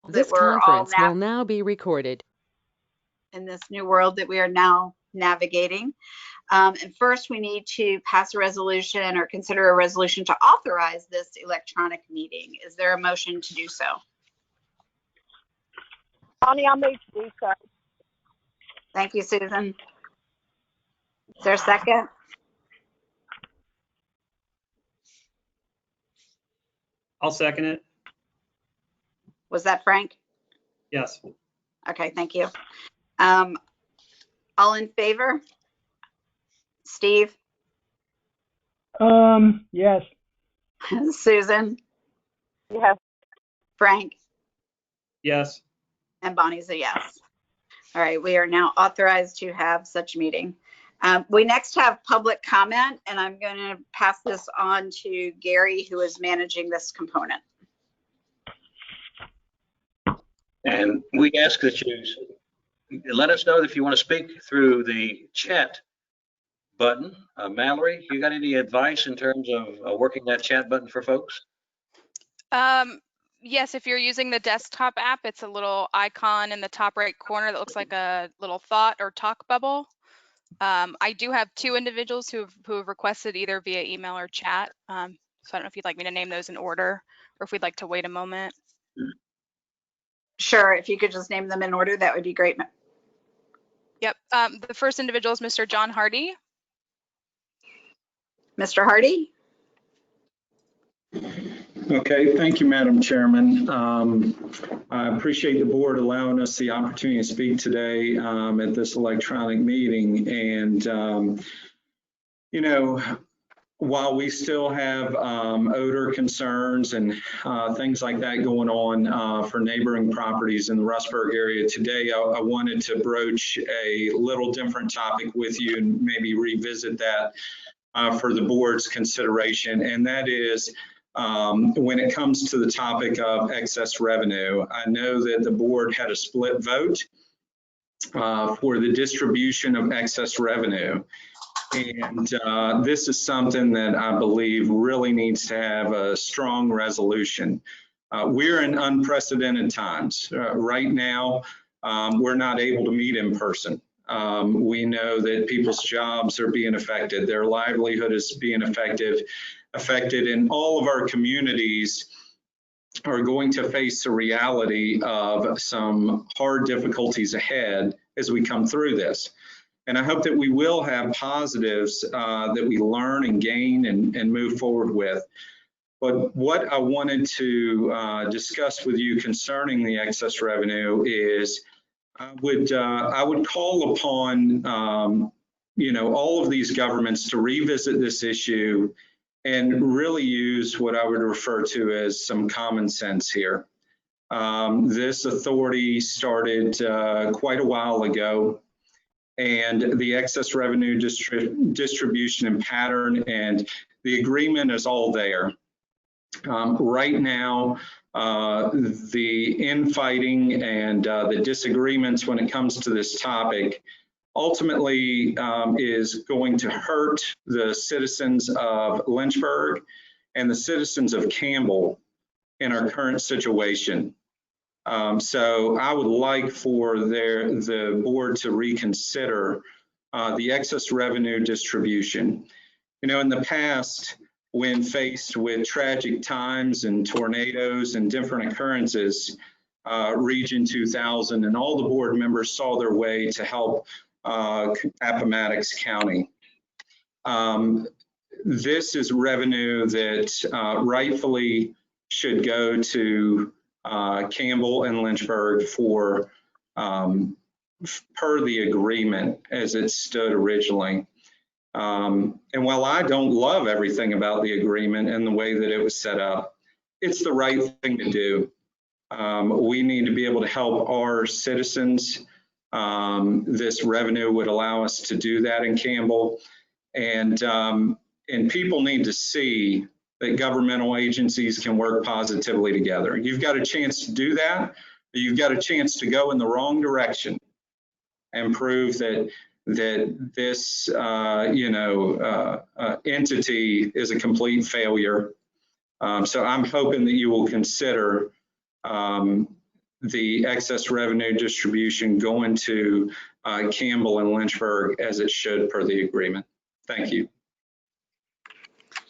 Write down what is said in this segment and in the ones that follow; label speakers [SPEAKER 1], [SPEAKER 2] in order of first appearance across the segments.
[SPEAKER 1] This conference will now be recorded. In this new world that we are now navigating. And first, we need to pass a resolution or consider a resolution to authorize this electronic meeting. Is there a motion to do so?
[SPEAKER 2] Bonnie, I'll move to do so.
[SPEAKER 1] Thank you, Susan. Is there a second?
[SPEAKER 3] I'll second it.
[SPEAKER 1] Was that Frank?
[SPEAKER 3] Yes.
[SPEAKER 1] Okay, thank you. All in favor? Steve?
[SPEAKER 4] Yes.
[SPEAKER 1] Susan?
[SPEAKER 2] Yes.
[SPEAKER 1] Frank?
[SPEAKER 3] Yes.
[SPEAKER 1] And Bonnie's a yes. All right, we are now authorized to have such meeting. We next have public comment, and I'm going to pass this on to Gary, who is managing this component.
[SPEAKER 5] And we ask that you let us know if you want to speak through the chat button. Mallory, you got any advice in terms of working that chat button for folks?
[SPEAKER 6] Yes, if you're using the desktop app, it's a little icon in the top right corner that looks like a little thought or talk bubble. I do have two individuals who have requested either via email or chat. So I don't know if you'd like me to name those in order or if we'd like to wait a moment.
[SPEAKER 1] Sure, if you could just name them in order, that would be great.
[SPEAKER 6] Yep, the first individual is Mr. John Hardy.
[SPEAKER 1] Mr. Hardy?
[SPEAKER 7] Okay, thank you, Madam Chairman. I appreciate the board allowing us the opportunity to speak today at this electronic meeting. And, you know, while we still have odor concerns and things like that going on for neighboring properties in the Rustburg area today, I wanted to broach a little different topic with you and maybe revisit that for the board's consideration. And that is, when it comes to the topic of excess revenue, I know that the board had a split vote for the distribution of excess revenue. And this is something that I believe really needs to have a strong resolution. We're in unprecedented times. Right now, we're not able to meet in person. We know that people's jobs are being affected, their livelihood is being affected, and all of our communities are going to face the reality of some hard difficulties ahead as we come through this. And I hope that we will have positives that we learn and gain and move forward with. But what I wanted to discuss with you concerning the excess revenue is I would call upon you know, all of these governments to revisit this issue and really use what I would refer to as some common sense here. This authority started quite a while ago, and the excess revenue distribution and pattern and the agreement is all there. Right now, the infighting and the disagreements when it comes to this topic ultimately is going to hurt the citizens of Lynchburg and the citizens of Campbell in our current situation. So I would like for the board to reconsider the excess revenue distribution. You know, in the past, when faced with tragic times and tornadoes and different occurrences, Region 2000 and all the board members saw their way to help Appomattox County. This is revenue that rightfully should go to Campbell and Lynchburg for per the agreement as it stood originally. And while I don't love everything about the agreement and the way that it was set up, it's the right thing to do. We need to be able to help our citizens. This revenue would allow us to do that in Campbell. And people need to see that governmental agencies can work positively together. You've got a chance to do that, but you've got a chance to go in the wrong direction and prove that this entity is a complete failure. So I'm hoping that you will consider the excess revenue distribution going to Campbell and Lynchburg as it should per the agreement. Thank you.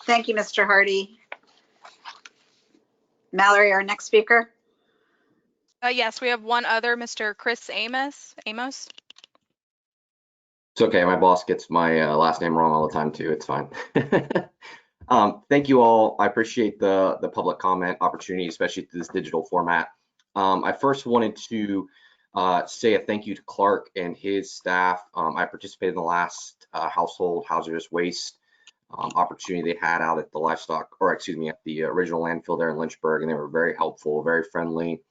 [SPEAKER 1] Thank you, Mr. Hardy. Mallory, our next speaker.
[SPEAKER 6] Yes, we have one other, Mr. Chris Amos.
[SPEAKER 4] It's okay. My boss gets my last name wrong all the time too. It's fine. Thank you all. I appreciate the public comment opportunity, especially through this digital format. I first wanted to say a thank you to Clark and his staff. I participated in the last household hazardous waste opportunity they had out at the livestock, or excuse me, at the original landfill there in Lynchburg, and they were very helpful, very friendly,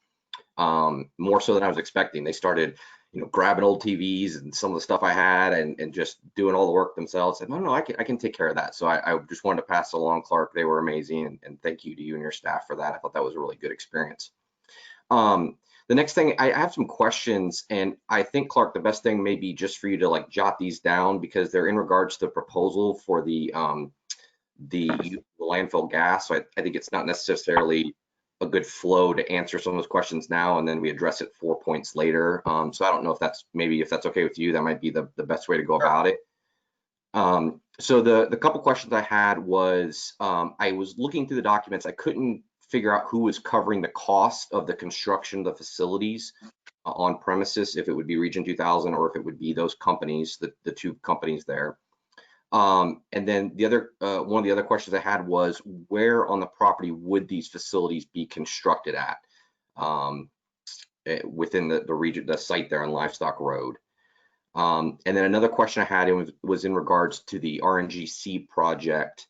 [SPEAKER 4] more so than I was expecting. They started, grabbing old TVs and some of the stuff I had and just doing all the work themselves. And no, I can take care of that. So I just wanted to pass along, Clark. They were amazing, and thank you to you and your staff for that. I thought that was a really good experience. The next thing, I have some questions, and I think, Clark, the best thing may be just for you to jot these down, because they're in regards to the proposal for the landfill gas. So I think it's not necessarily a good flow to answer some of those questions now, and then we address it 4 points later. So I don't know if that's okay with you, that might be the best way to go about it. So the couple questions I had was, I was looking through the documents. I couldn't figure out who was covering the cost of the construction of the facilities on premises, if it would be Region 2000 or if it would be those companies, the two companies there. And then the other one of the other questions I had was, where on the property would these facilities be constructed at within the region, the site there on Livestock Road? And then another question I had was in regards to the RNGC project.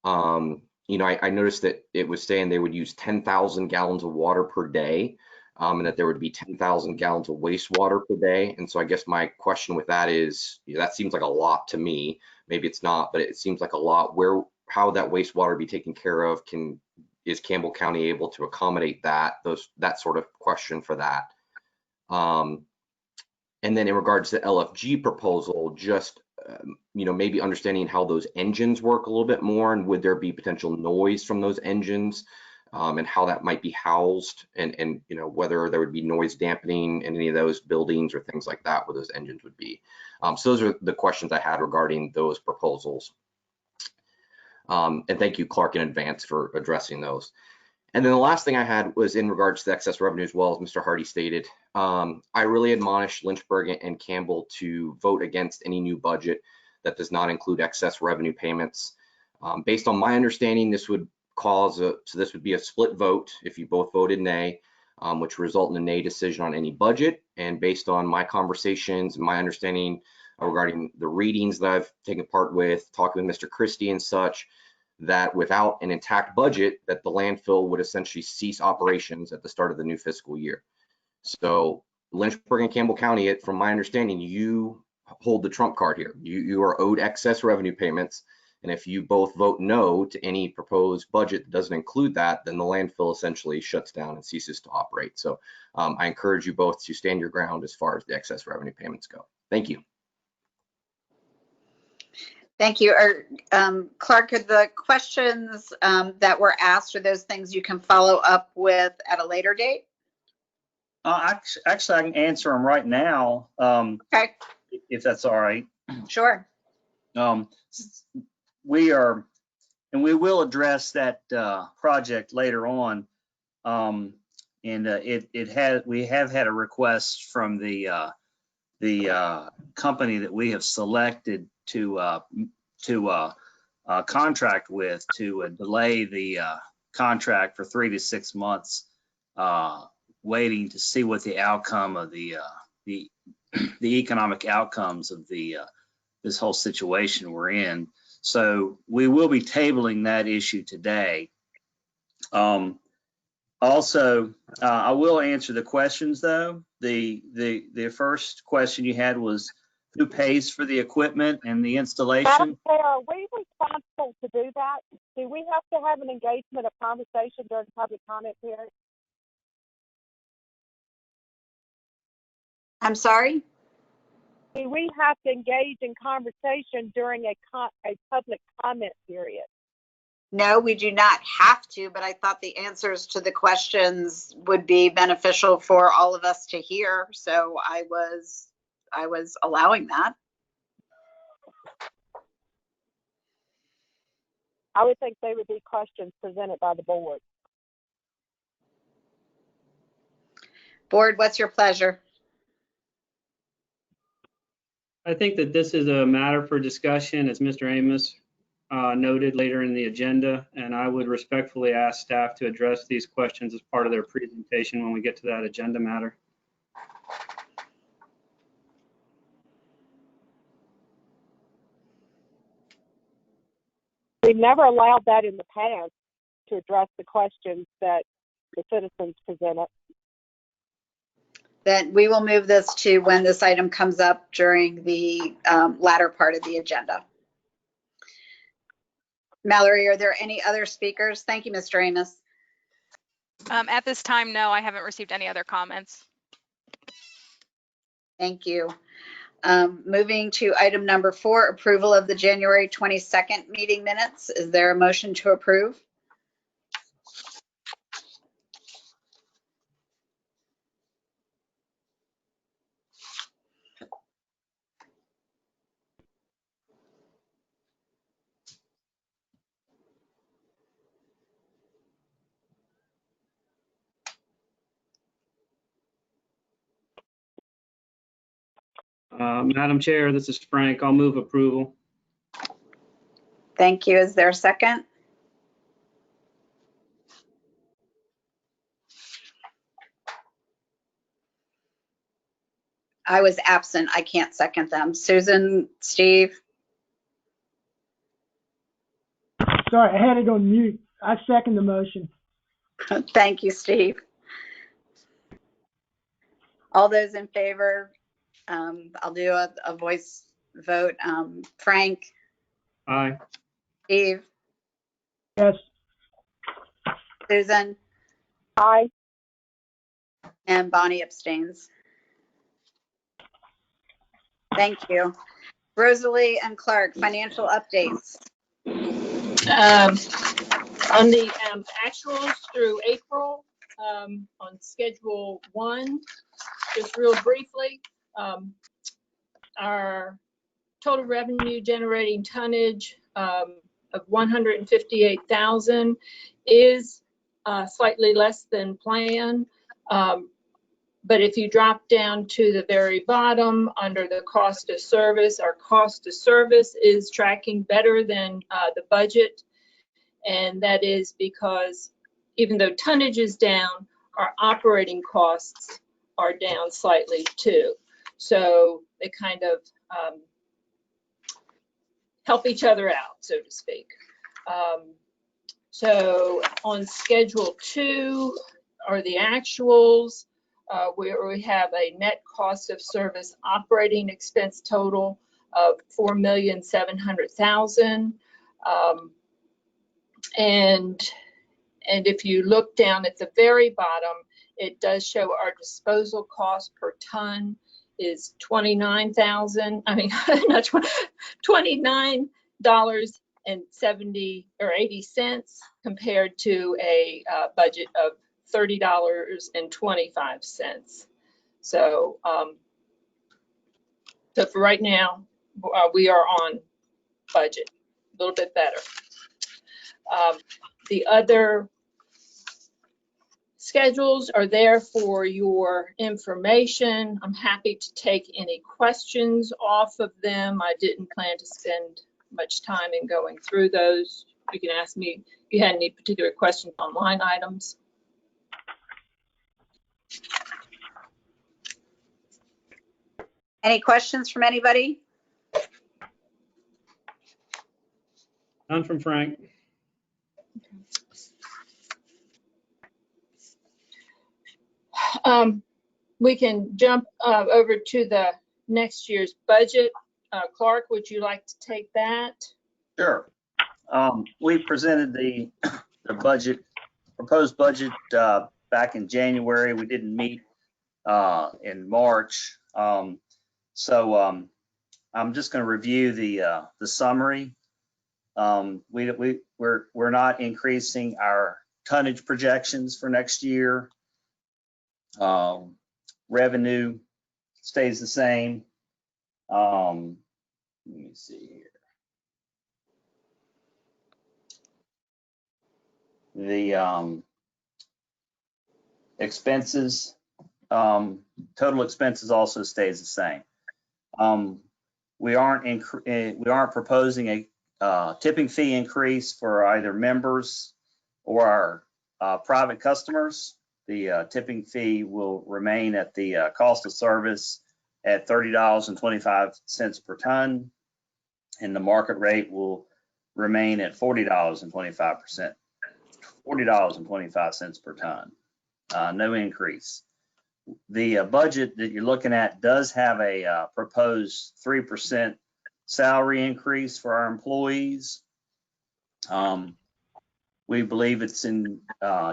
[SPEAKER 4] I noticed that it was saying they would use 10,000 gallons of water per day, and that there would be 10,000 gallons of wastewater per day. And so I guess my question with that is, that seems like a lot to me. Maybe it's not, but it seems like a lot. How that wastewater be taken care of? Is Campbell County able to accommodate that sort of question for that? And then in regards to the LFG proposal, just maybe understanding how those engines work a little bit more, and would there be potential noise from those engines, and how that might be housed, and whether there would be noise dampening in any of those buildings or things like that where those engines would be. So those are the questions I had regarding those proposals. And thank you, Clark, in advance for addressing those. And then the last thing I had was in regards to the excess revenue, as well, as Mr. Hardy stated. I really admonish Lynchburg and Campbell to vote against any new budget that does not include excess revenue payments. Based on my understanding, this would this would be a split vote if you both voted nay, which would result in a nay decision on any budget. And based on my conversations and my understanding regarding the readings that I've taken part with, talking with Mr. Christie and such, that without an intact budget, that the landfill would essentially cease operations at the start of the new fiscal year. So Lynchburg and Campbell County, from my understanding, you hold the trump card here. You are owed excess revenue payments. And if you both vote no to any proposed budget that doesn't include that, then the landfill essentially shuts down and ceases to operate. So I encourage you both to stand your ground as far as the excess revenue payments go. Thank you.
[SPEAKER 1] Thank you. Clark, are the questions that were asked, are those things you can follow up with at a later date?
[SPEAKER 3] Actually, I can answer them right now.
[SPEAKER 1] Okay.
[SPEAKER 3] If that's all right.
[SPEAKER 1] Sure.
[SPEAKER 3] We will address that project later on. We have had a request from the company that we have selected to contract with to delay the contract for 3 to 6 months, waiting to see what the outcome of the economic outcomes of this whole situation we're in. So we will be tabling that issue today. Also, I will answer the questions though. The first question you had was, who pays for the equipment and the installation?
[SPEAKER 2] Madam Chair, are we responsible to do that? Do we have to have an engagement, a conversation during public comment period?
[SPEAKER 1] I'm sorry?
[SPEAKER 2] Do we have to engage in conversation during a public comment period?
[SPEAKER 1] No, we do not have to, but I thought the answers to the questions would be beneficial for all of us to hear. So I was allowing that.
[SPEAKER 2] I would think they would be questions presented by the board.
[SPEAKER 1] Board, what's your pleasure?
[SPEAKER 8] I think that this is a matter for discussion, as Mr. Amos noted later in the agenda, and I would respectfully ask staff to address these questions as part of their presentation when we get to that agenda matter.
[SPEAKER 2] We've never allowed that in the past to address the questions that the citizens presented.
[SPEAKER 1] Then we will move this to when this item comes up during the latter part of the agenda. Mallory, are there any other speakers? Thank you, Mr. Amos.
[SPEAKER 6] At this time, no, I haven't received any other comments.
[SPEAKER 1] Thank you. Moving to item number 4, approval of the January 22nd meeting minutes. Is there a motion to approve?
[SPEAKER 8] Madam Chair, this is Frank. I'll move approval.
[SPEAKER 1] Thank you. Is there a second? I was absent. I can't second them. Susan, Steve?
[SPEAKER 9] Sorry, I had it on mute. I second the motion.
[SPEAKER 1] Thank you, Steve. All those in favor, I'll do a voice vote. Frank?
[SPEAKER 8] Aye.
[SPEAKER 1] Steve?
[SPEAKER 9] Yes.
[SPEAKER 1] Susan?
[SPEAKER 2] Aye.
[SPEAKER 1] And Bonnie abstains. Thank you. Rosalie and Clark, financial updates.
[SPEAKER 10] On the actuals through April, on Schedule 1, just real briefly, our total revenue generating tonnage of 158,000 is slightly less than planned. But if you drop down to the very bottom under the cost of service, our cost of service is tracking better than the budget. And that is because even though tonnage is down, our operating costs are down slightly too. So they kind of help each other out, so to speak. So on Schedule 2 are the actuals, where we have a net cost of service operating expense total of $4,700,000. And if you look down at the very bottom, it does show our disposal cost per ton is $29,000. I mean, not $29.80 compared to a budget of $30.25. So, so for right now, we are on budget, a little bit better. The other schedules are there for your information. I'm happy to take any questions off of them. I didn't plan to spend much time in going through those. You can ask me if you had any particular questions on line items.
[SPEAKER 1] Any questions from anybody?
[SPEAKER 8] None from Frank.
[SPEAKER 10] We can jump over to the next year's budget. Clark, would you like to take that?
[SPEAKER 3] Sure. We presented the budget, proposed budget back in January. We didn't meet in March. So I'm just going to review the summary. We we're not increasing our tonnage projections for next year. Revenue stays the same. Let me see here. The expenses, total expenses also stays the same. We aren't proposing a tipping fee increase for either members or our private customers. The tipping fee will remain at the cost of service at $30.25 per ton, and the market rate will remain at $40.25 per ton. No increase. The budget that you're looking at does have a proposed 3% salary increase for our employees. We believe it's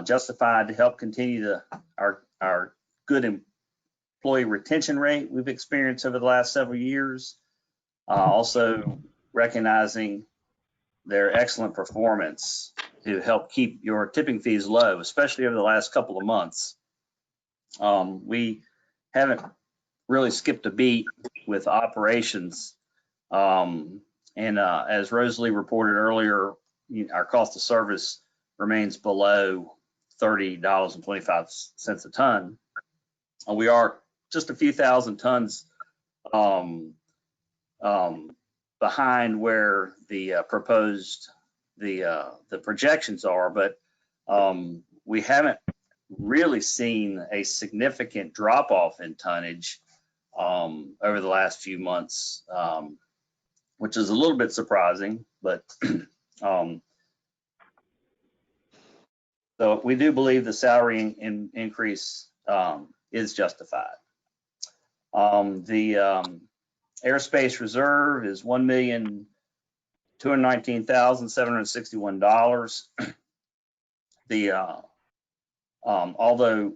[SPEAKER 3] justified to help continue our good employee retention rate we've experienced over the last several years. Also recognizing their excellent performance to help keep your tipping fees low, especially over the last couple of months. We haven't really skipped a beat with operations. As Rosalie reported earlier, our cost of service remains below $30.25 a ton. We are just a few thousand tons behind where the the projections are, but we haven't really seen a significant drop off in tonnage over the last few months, which is a little bit surprising, but so we do believe the salary increase is justified. The airspace reserve is $1,219,761. Although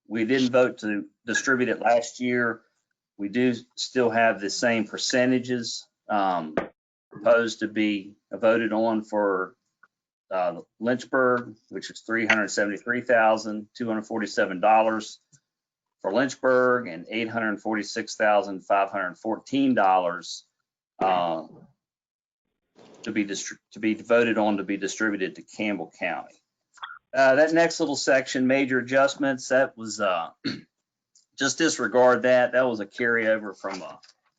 [SPEAKER 3] we didn't vote to distribute it last year, we do still have the same percentages proposed to be voted on for Lynchburg, which is $373,247 for Lynchburg and $846,514 to be voted on to be distributed to Campbell County. That next little section, major adjustments, that was just disregard that. That was a carryover from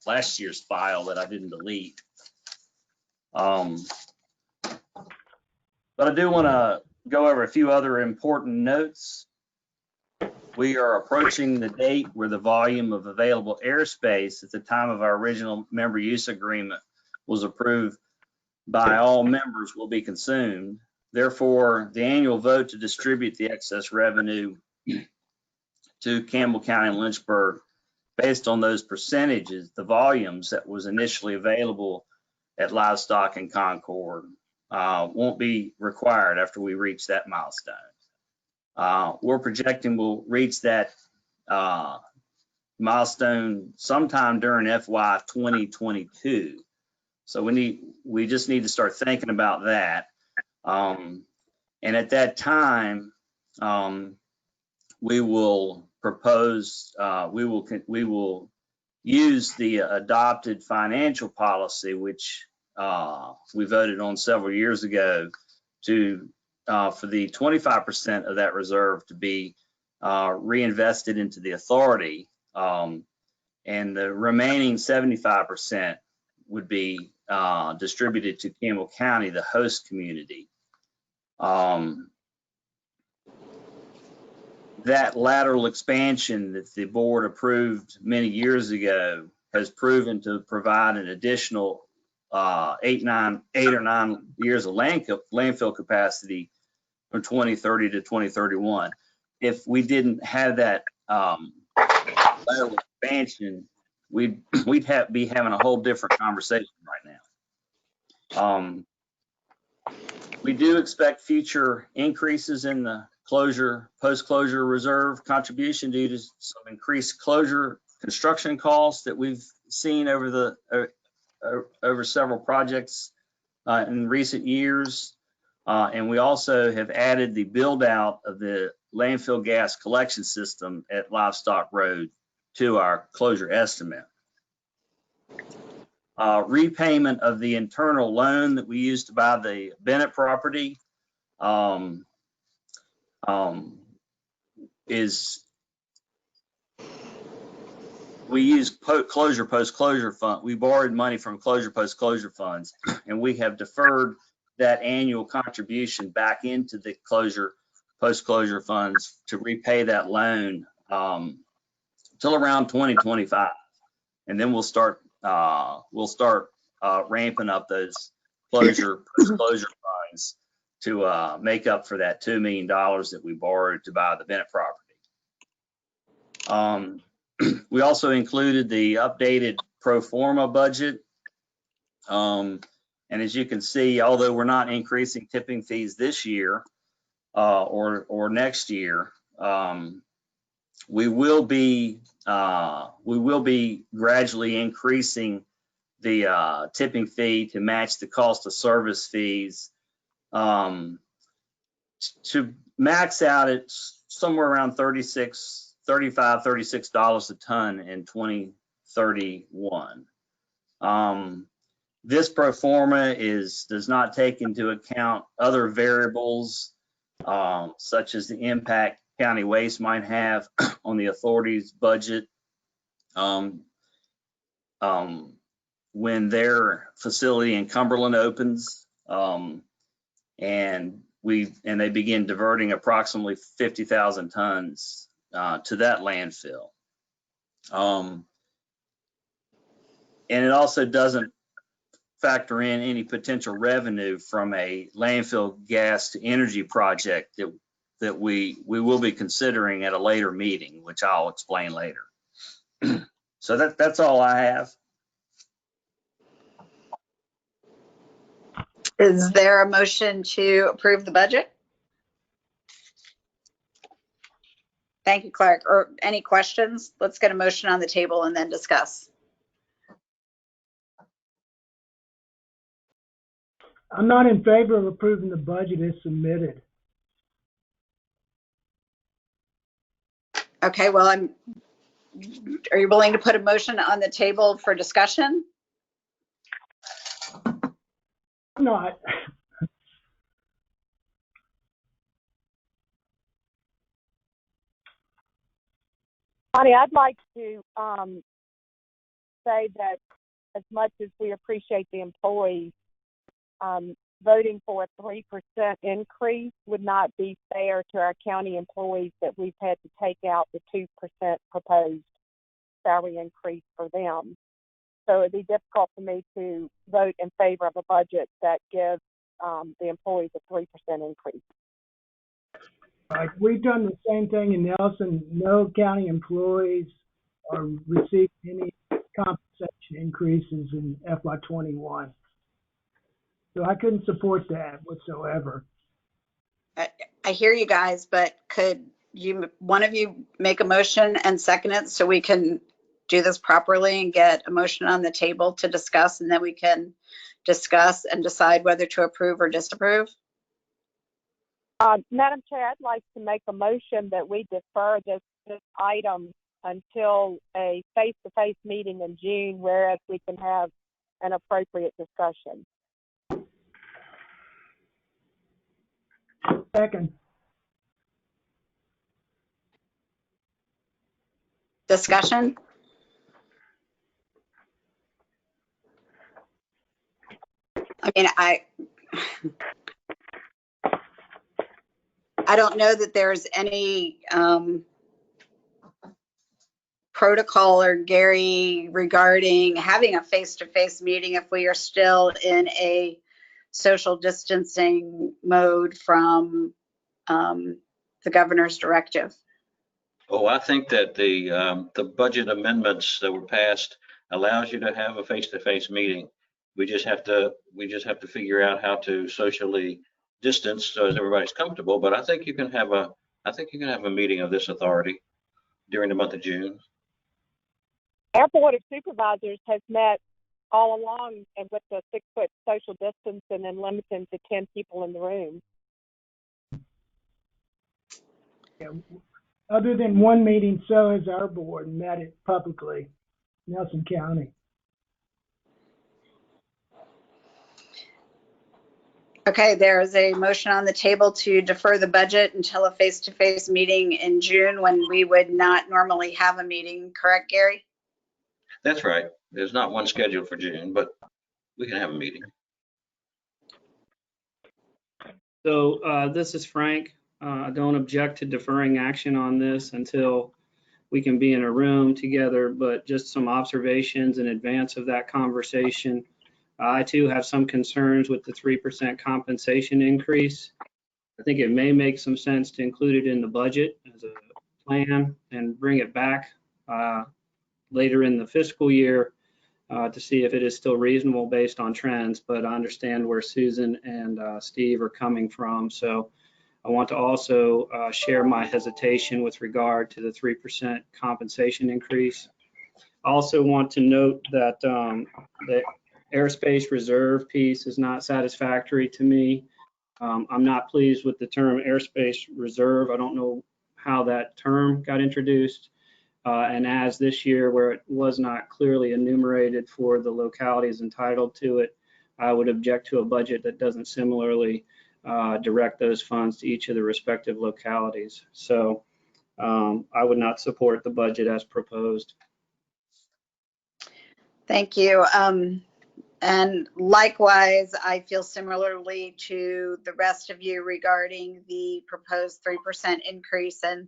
[SPEAKER 3] last year's file that I didn't delete. But I do want to go over a few other important notes. We are approaching the date where the volume of available airspace at the time of our original member use agreement was approved by all members will be consumed. Therefore, the annual vote to distribute the excess revenue to Campbell County and Lynchburg based on those percentages, the volumes that was initially available at Livestock and Concord won't be required after we reach that milestone. We're projecting we'll reach that milestone sometime during FY 2022. So we just need to start thinking about that. And at that time, we will propose, we will use the adopted financial policy, which we voted on several years ago, to for the 25% of that reserve to be reinvested into the authority, and the remaining 75% would be distributed to Campbell County, the host community. That lateral expansion that the board approved many years ago has proven to provide an additional 8 or 9 years of landfill capacity from 2030 to 2031. If we didn't have that lateral expansion, we'd be having a whole different conversation right now. We do expect future increases in the post-closure reserve contribution due to some increased closure construction costs that we've seen over several projects in recent years. And we also have added the build out of the landfill gas collection system at Livestock Road to our closure estimate. Repayment of the internal loan that we used to buy the Bennett property we use post-closure fund. We borrowed money from closure post-closure funds, and we have deferred that annual contribution back into the closure post-closure funds to repay that loan till around 2025, and then we'll start ramping up those closure post-closure funds to make up for that $2 million that we borrowed to buy the Bennett property. We also included the updated pro forma budget. And as you can see, although we're not increasing tipping fees this year or next year, we will be gradually increasing the tipping fee to match the cost of service fees to max out at somewhere around $35, $36 a ton in 2031. This pro forma does not take into account other variables such as the impact county waste might have on the authority's budget when their facility in Cumberland opens, and they begin diverting approximately 50,000 tons to that landfill. And it also doesn't factor in any potential revenue from a landfill gas to energy project that we will be considering at a later meeting, which I'll explain later. So that's all I have.
[SPEAKER 1] Is there a motion to approve the budget? Thank you, Clark. Or any questions? Let's get a motion on the table and then discuss.
[SPEAKER 9] I'm not in favor of approving the budget as submitted.
[SPEAKER 1] Okay, well, are you willing to put a motion on the table for discussion?
[SPEAKER 9] I'm not.
[SPEAKER 2] Connie, I'd like to say that as much as we appreciate the employees, voting for a 3% increase would not be fair to our county employees that we've had to take out the 2% proposed salary increase for them. So it'd be difficult for me to vote in favor of a budget that gives the employees a 3% increase.
[SPEAKER 9] Like, we've done the same thing in Nelson. No county employees are receiving any compensation increases in FY21. So I couldn't support that whatsoever.
[SPEAKER 1] I hear you guys, but could one of you make a motion and second it so we can do this properly and get a motion on the table to discuss, and then we can discuss and decide whether to approve or disapprove?
[SPEAKER 2] Madam Chair, I'd like to make a motion that we defer this item until a face-to-face meeting in June, whereas we can have an appropriate discussion.
[SPEAKER 9] Second.
[SPEAKER 1] Discussion? I mean, I don't know that there's any protocol, or Gary, regarding having a face-to-face meeting if we are still in a social distancing mode from the governor's directive.
[SPEAKER 5] Oh, I think that the budget amendments that were passed allows you to have a face-to-face meeting. We just have to figure out how to socially distance so as everybody's comfortable. But I think you can have a meeting of this authority during the month of June.
[SPEAKER 2] Our Board of Supervisors has met all along, and with the 6-foot social distance and then limiting to 10 people in the room.
[SPEAKER 9] Yeah. Other than one meeting, so has our board met it publicly, Nelson County.
[SPEAKER 1] Okay, there is a motion on the table to defer the budget until a face-to-face meeting in June when we would not normally have a meeting, correct, Gary?
[SPEAKER 5] That's right. There's not one scheduled for June, but we can have a meeting.
[SPEAKER 8] So this is Frank. I don't object to deferring action on this until we can be in a room together, but just some observations in advance of that conversation. I too have some concerns with the 3% compensation increase. I think it may make some sense to include it in the budget as a plan and bring it back later in the fiscal year to see if it is still reasonable based on trends, but I understand where Susan and Steve are coming from. So I want to also share my hesitation with regard to the 3% compensation increase. I also want to note that the airspace reserve piece is not satisfactory to me. I'm not pleased with the term airspace reserve. I don't know how that term got introduced. And as this year, where it was not clearly enumerated for the localities entitled to it, I would object to a budget that doesn't similarly direct those funds to each of the respective localities. So I would not support the budget as proposed.
[SPEAKER 1] Thank you. And likewise, I feel similarly to the rest of you regarding the proposed 3% increase. And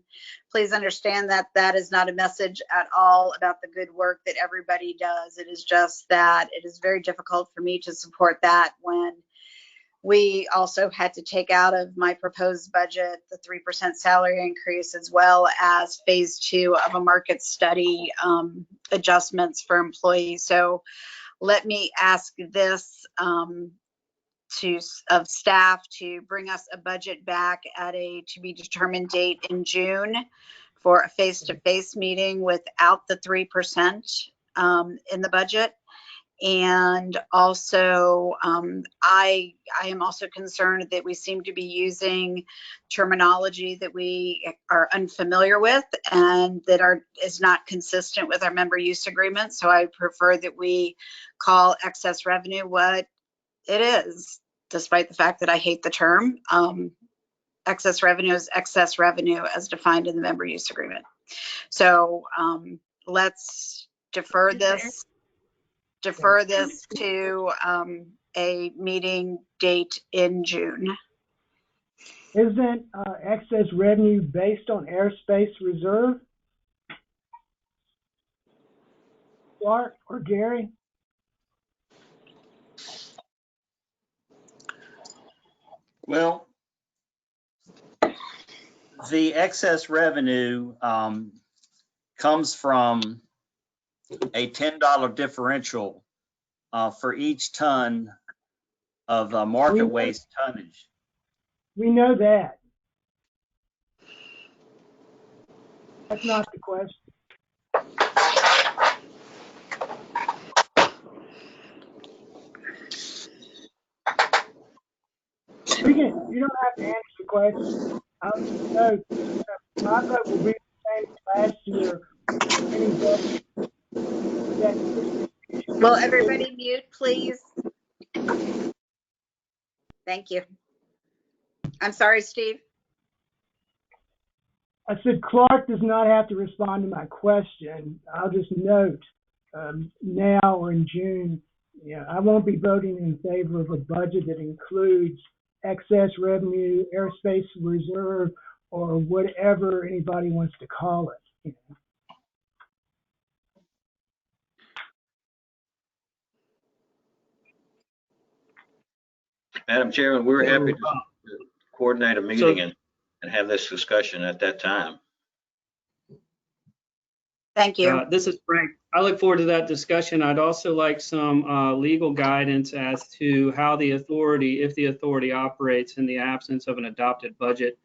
[SPEAKER 1] please understand that that is not a message at all about the good work that everybody does. It is just that it is very difficult for me to support that when we also had to take out of my proposed budget the 3% salary increase, as well as phase 2 of a market study adjustments for employees. So let me ask this of staff to bring us a budget back at a to be determined date in June for a face-to-face meeting without the 3% in the budget. And also, I am also concerned that we seem to be using terminology that we are unfamiliar with and that is not consistent with our member use agreement. So I prefer that we call excess revenue what it is, despite the fact that I hate the term. Excess revenue is excess revenue as defined in the member use agreement. So let's defer this to a meeting date in June.
[SPEAKER 9] Isn't excess revenue based on airspace reserve? Clark or Gary?
[SPEAKER 3] Well, the excess revenue comes from a $10 differential for each ton of market waste tonnage.
[SPEAKER 9] We know that. That's not the question. You don't have to answer the question. I'll just note my vote will be the same as last year.
[SPEAKER 1] Will everybody mute, please? Thank you. I'm sorry, Steve.
[SPEAKER 9] I said Clark does not have to respond to my question. I'll just note now or in June, I won't be voting in favor of a budget that includes excess revenue, airspace reserve, or whatever anybody wants to call it.
[SPEAKER 5] Madam Chairman, we're happy to coordinate a meeting and have this discussion at that time.
[SPEAKER 1] Thank you.
[SPEAKER 8] This is Frank. I look forward to that discussion. I'd also like some legal guidance as to how the authority, if the authority operates in the absence of an adopted budget,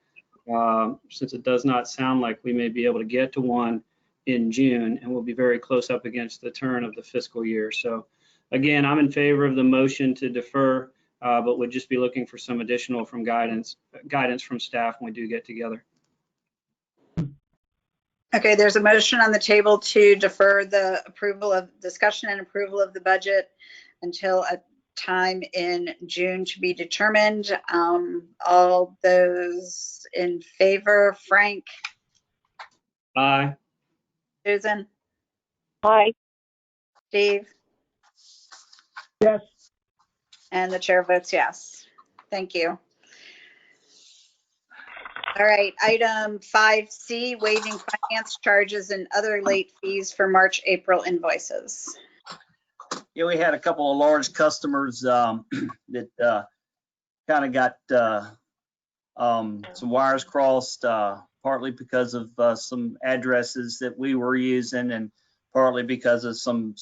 [SPEAKER 8] since it does not sound like we may be able to get to one in June, and we'll be very close up against the turn of the fiscal year. So again, I'm in favor of the motion to defer, but would just be looking for some additional guidance from staff when we do get together.
[SPEAKER 1] Okay, there's a motion on the table to defer the discussion and approval of the budget until a time in June to be determined. All those in favor, Frank,
[SPEAKER 8] Aye.
[SPEAKER 1] Susan,
[SPEAKER 2] Aye.
[SPEAKER 1] Steve,
[SPEAKER 9] Yes.
[SPEAKER 1] and the chair votes yes. Thank you. All right, item 5C, waiving finance charges and other late fees for March, April invoices.
[SPEAKER 3] Yeah, we had a couple of large customers that kind of got some wires crossed, partly because of some addresses that we were using, and partly because of some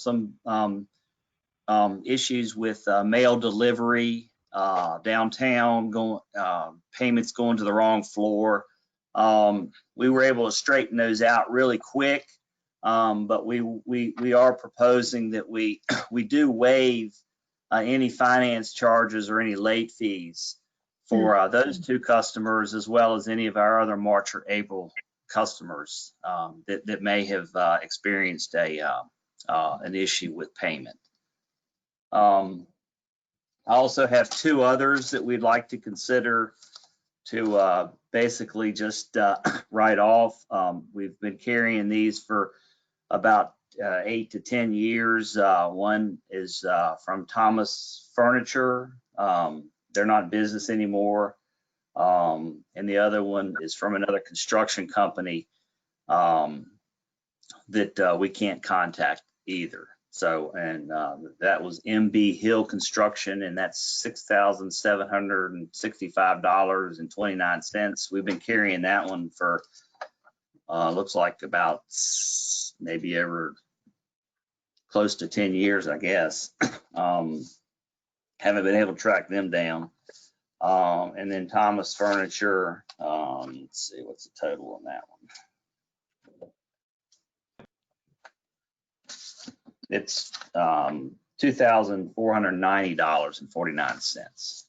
[SPEAKER 3] issues with mail delivery downtown, payments going to the wrong floor. We were able to straighten those out really quick, but we are proposing that we do waive any finance charges or any late fees for those two customers, as well as any of our other March or April customers that may have experienced an issue with payment. I also have two others that we'd like to consider to basically just write off. We've been carrying these for about 8 to 10 years. One is from Thomas Furniture. They're not in business anymore. And the other one is from another construction company that we can't contact either. So, and that was MB Hill Construction, and that's $6,765.29. We've been carrying that one for looks like about maybe ever close to 10 years, I guess. Haven't been able to track them down. And then Thomas Furniture, let's see, what's the total on that one? It's $2,490.49.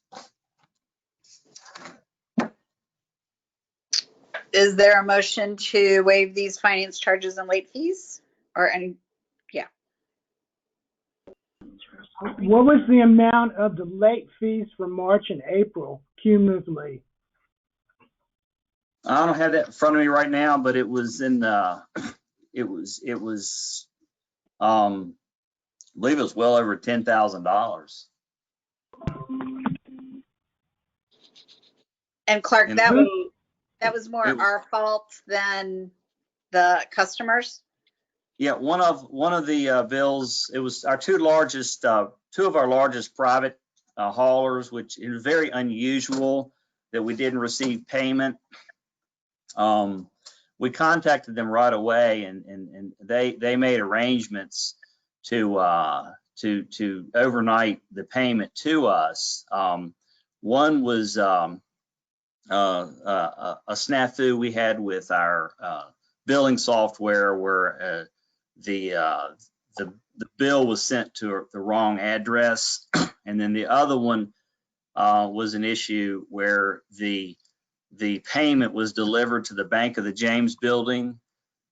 [SPEAKER 1] Is there a motion to waive these finance charges and late fees or any? Yeah.
[SPEAKER 9] What was the amount of the late fees for March and April cumulatively?
[SPEAKER 3] I don't have that in front of me right now, but it was in I believe it was well over $10,000.
[SPEAKER 1] And Clark,
[SPEAKER 3] And
[SPEAKER 1] that was more our fault than the customers.
[SPEAKER 3] Yeah, one of the bills, it was our two of our largest private haulers, which is very unusual that we didn't receive payment. We contacted them right away, and they made arrangements to overnight the payment to us. One was a snafu we had with our billing software, where the bill was sent to the wrong address, and then the other one was an issue where the payment was delivered to the Bank of the James building,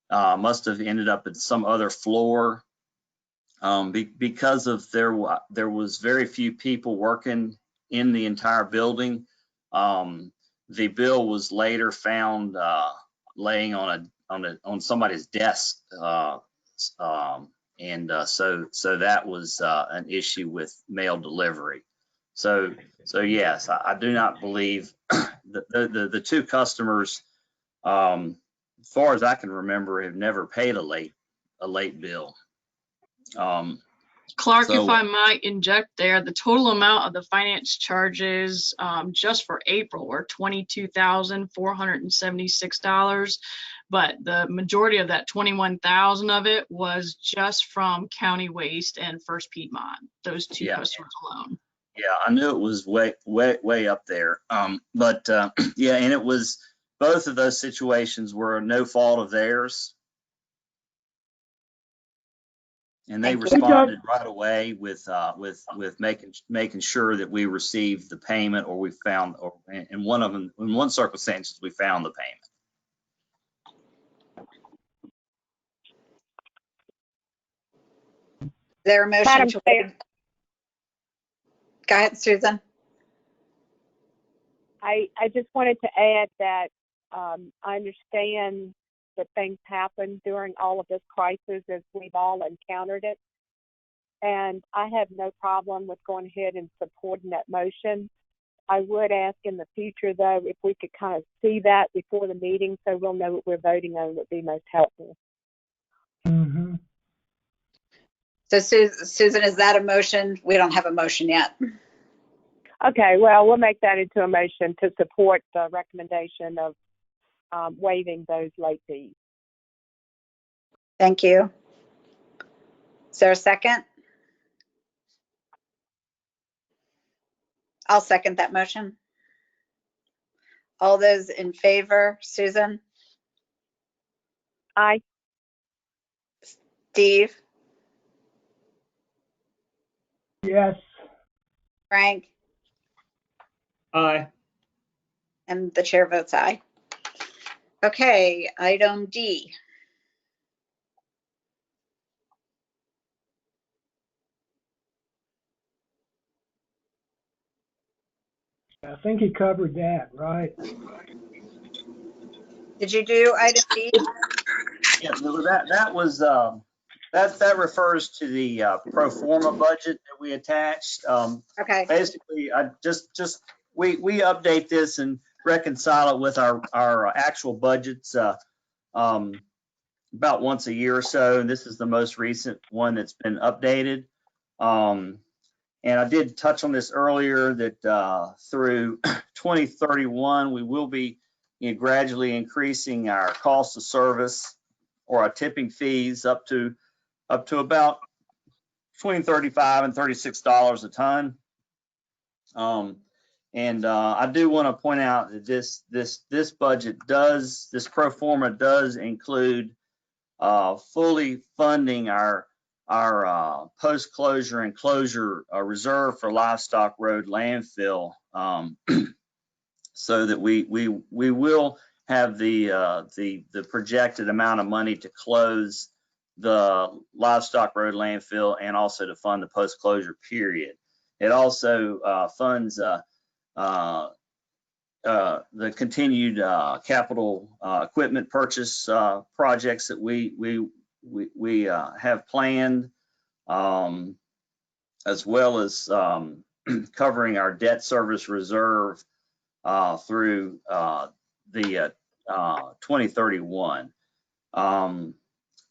[SPEAKER 3] must have ended up at some other floor. Because of there was very few people working in the entire building. The bill was later found laying on somebody's desk, and so that was an issue with mail delivery. So yes, I do not believe the two customers, as far as I can remember, have never paid a late bill.
[SPEAKER 11] Clark, if I might inject there, the total amount of the finance charges just for April were $22,476, but the majority of that $21,000 of it was just from County Waste and First Piedmont, those two customers alone.
[SPEAKER 3] Yeah, I knew it was way up there. But yeah, and it was, both of those situations were no fault of theirs. And they
[SPEAKER 1] Thank you.
[SPEAKER 3] responded right away with making sure that we received the payment, or we found, or in one circumstances, we found the payment.
[SPEAKER 1] Is there a motion
[SPEAKER 2] Madam
[SPEAKER 1] to
[SPEAKER 2] Chair.
[SPEAKER 1] Go ahead, Susan.
[SPEAKER 2] I just wanted to add that I understand that things happen during all of this crisis as we've all encountered it. And I have no problem with going ahead and supporting that motion. I would ask in the future, though, if we could kind of see that before the meeting so we'll know what we're voting on would be most helpful.
[SPEAKER 9] Mm-hmm.
[SPEAKER 1] So Susan, is that a motion? We don't have a motion yet.
[SPEAKER 2] Okay, well, we'll make that into a motion to support the recommendation of waiving those late fees.
[SPEAKER 1] Thank you. Is there a second? I'll second that motion. All those in favor, Susan?
[SPEAKER 2] Aye.
[SPEAKER 1] Steve?
[SPEAKER 9] Yes.
[SPEAKER 1] Frank?
[SPEAKER 8] Aye.
[SPEAKER 1] And the chair votes aye. Okay, item D.
[SPEAKER 9] I think he covered that, right?
[SPEAKER 1] Did you do item D?
[SPEAKER 3] Yeah, no, that refers to the pro forma budget that we attached.
[SPEAKER 1] Okay,
[SPEAKER 3] Basically, we update this and reconcile it with our actual budgets about once a year or so. And this is the most recent one that's been updated. And I did touch on this earlier that through 2031, we will be gradually increasing our cost of service or our tipping fees up to about between $35 and $36 a ton. I do want to point out that this budget this pro forma does include fully funding our post-closure and closure reserve for Livestock Road landfill, so that we will have the projected amount of money to close the Livestock Road landfill and also to fund the post-closure period. It also funds the continued capital equipment purchase projects that we have planned, as well as covering our debt service reserve through the 2031.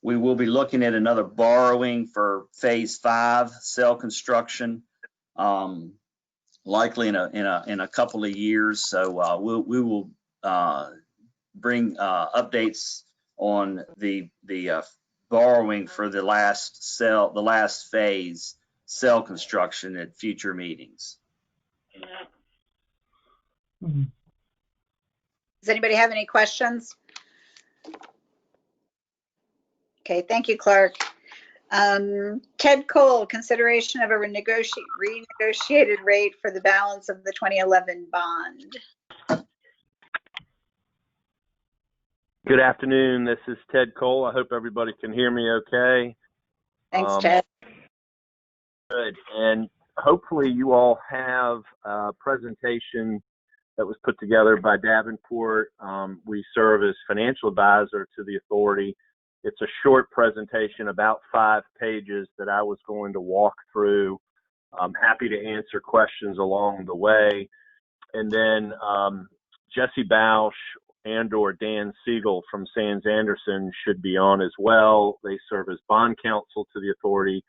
[SPEAKER 3] We will be looking at another borrowing for phase 5 cell construction, likely in a couple of years. So we will bring updates on the borrowing for the last phase cell construction at future meetings.
[SPEAKER 1] does anybody have any questions? Okay, thank you, Clark. Ted Cole, consideration of a renegotiated rate for the balance of the 2011 bond.
[SPEAKER 12] Good afternoon. This is Ted Cole. I hope everybody can hear me okay.
[SPEAKER 1] Thanks, Ted.
[SPEAKER 12] Good. And hopefully you all have a presentation that was put together by Davenport. We serve as financial advisor to the authority. It's a short presentation, about 5 pages, that I was going to walk through. I'm happy to answer questions along the way. And then Jesse Bausch and/or Dan Siegel from Sands Anderson should be on as well. They serve as bond counsel to the authority,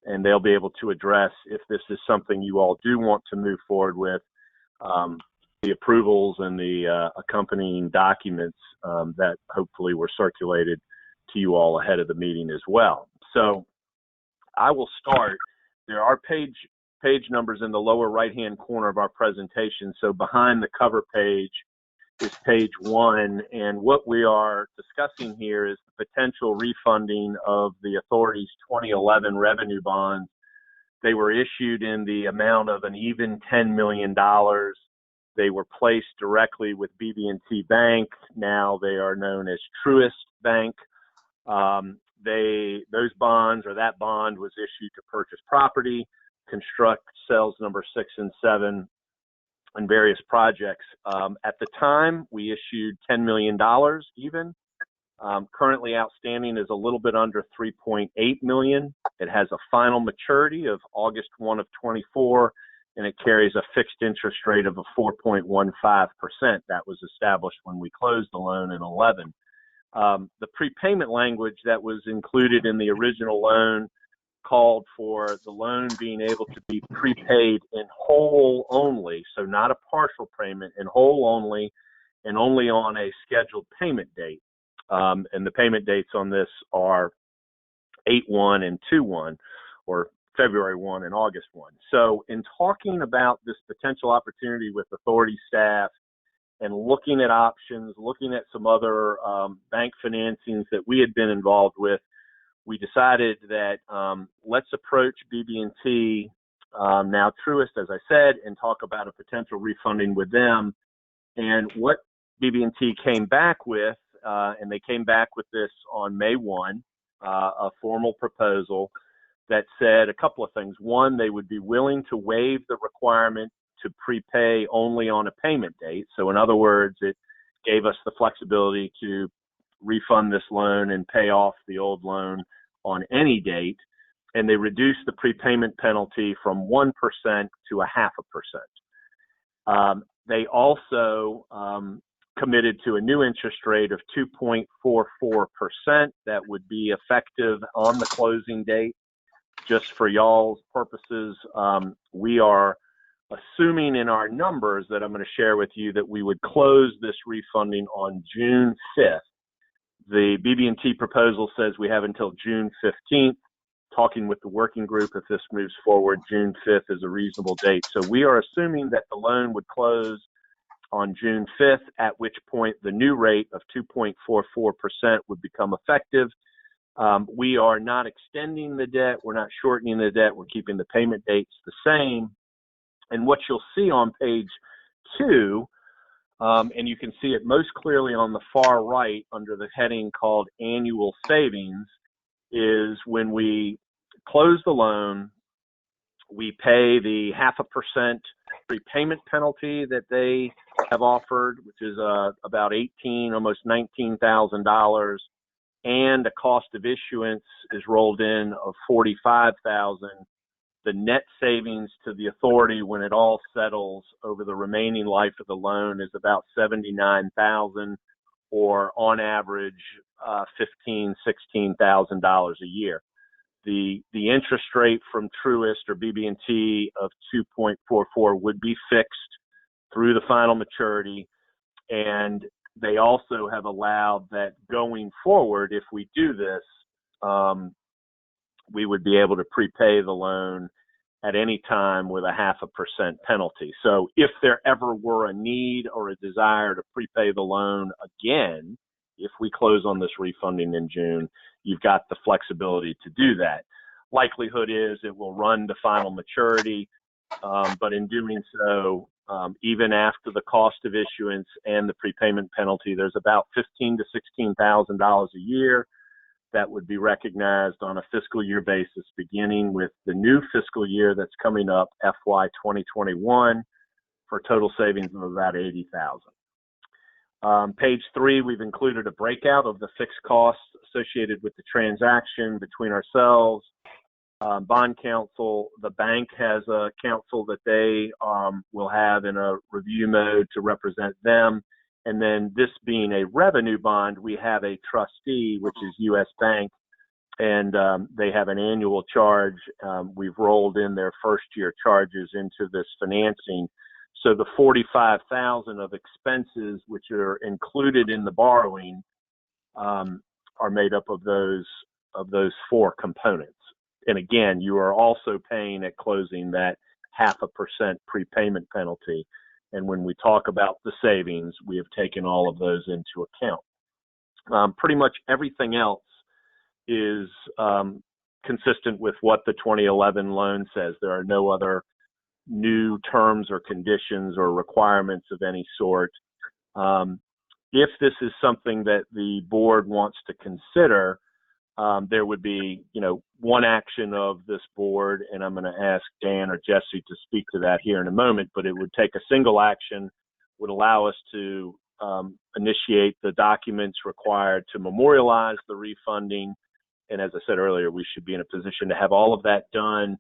[SPEAKER 12] and they'll be able to address, if this is something you all do want to move forward with, the approvals and the accompanying documents that hopefully were circulated to you all ahead of the meeting as well. So I will start. There are page numbers in the lower right-hand corner of our presentation. So behind the cover page is page 1. And what we are discussing here is the potential refunding of the authority's 2011 revenue bonds. They were issued in the amount of an even $10 million. They were placed directly with BB&T Bank. Now they are known as Truist Bank. Those bonds, or that bond, was issued to purchase property, construct cells number 6 and 7, and various projects. At the time, we issued $10 million even. Currently outstanding is a little bit under $3.8 million. It has a final maturity of August 1 of 24, and it carries a fixed interest rate of a 4.15%. That was established when we closed the loan in 11. The prepayment language that was included in the original loan called for the loan being able to be prepaid in whole only, so not a partial payment, in whole only, and only on a scheduled payment date. And the payment dates on this are 8/1 and 2/1, or February 1 and August 1. So in talking about this potential opportunity with authority staff and looking at options, looking at some other bank financings that we had been involved with, we decided that let's approach BB&T, now Truist, as I said, and talk about a potential refunding with them. And what BB&T came back with, and they came back with this on May 1, a formal proposal that said a couple of things. One, they would be willing to waive the requirement to prepay only on a payment date. So in other words, it gave us the flexibility to refund this loan and pay off the old loan on any date. And they reduced the prepayment penalty from 1% to 0.5%. They also committed to a new interest rate of 2.44% that would be effective on the closing date. Just for y'all's purposes, we are assuming in our numbers that I'm going to share with you that we would close this refunding on June 5th. The BB&T proposal says we have until June 15th. Talking with the working group, if this moves forward, June 5th is a reasonable date. So we are assuming that the loan would close on June 5th, at which point the new rate of 2.44% would become effective. We are not extending the debt. We're not shortening the debt. We're keeping the payment dates the same. And what you'll see on page 2, and you can see it most clearly on the far right under the heading called annual savings, is when we close the loan, we pay the 0.5% prepayment penalty that they have offered, which is about almost $19,000, and a cost of issuance is rolled in of $45,000. The net savings to the authority when it all settles over the remaining life of the loan is about $79,000, or on average $15,000, $16,000 a year. The interest rate from Truist or BB&T of 2.44 would be fixed through the final maturity, and they also have allowed that going forward, if we do this, we would be able to prepay the loan at any time with a 0.5% penalty. So if there ever were a need or a desire to prepay the loan again, if we close on this refunding in June, you've got the flexibility to do that. Likelihood is it will run to final maturity, but in doing so, even after the cost of issuance and the prepayment penalty, there's about $15,000 to $16,000 a year that would be recognized on a fiscal year basis, beginning with the new fiscal year that's coming up, FY 2021, for total savings of about $80,000. Page 3, we've included a breakout of the fixed costs associated with the transaction between ourselves, bond counsel. The bank has a counsel that they will have in a review mode to represent them. And then this being a revenue bond, we have a trustee, which is U.S. Bank, and they have an annual charge. We've rolled in their first year charges into this financing. So the $45,000 of expenses, which are included in the borrowing, are made up of those 4 components. And again, you are also paying at closing that 0.5% prepayment penalty. And when we talk about the savings, we have taken all of those into account. Pretty much everything else is consistent with what the 2011 loan says. There are no other new terms or conditions or requirements of any sort. If this is something that the board wants to consider, there would be, one action of this board, and I'm going to ask Dan or Jesse to speak to that here in a moment, but it would take a single action, would allow us to initiate the documents required to memorialize the refunding. And as I said earlier, we should be in a position to have all of that done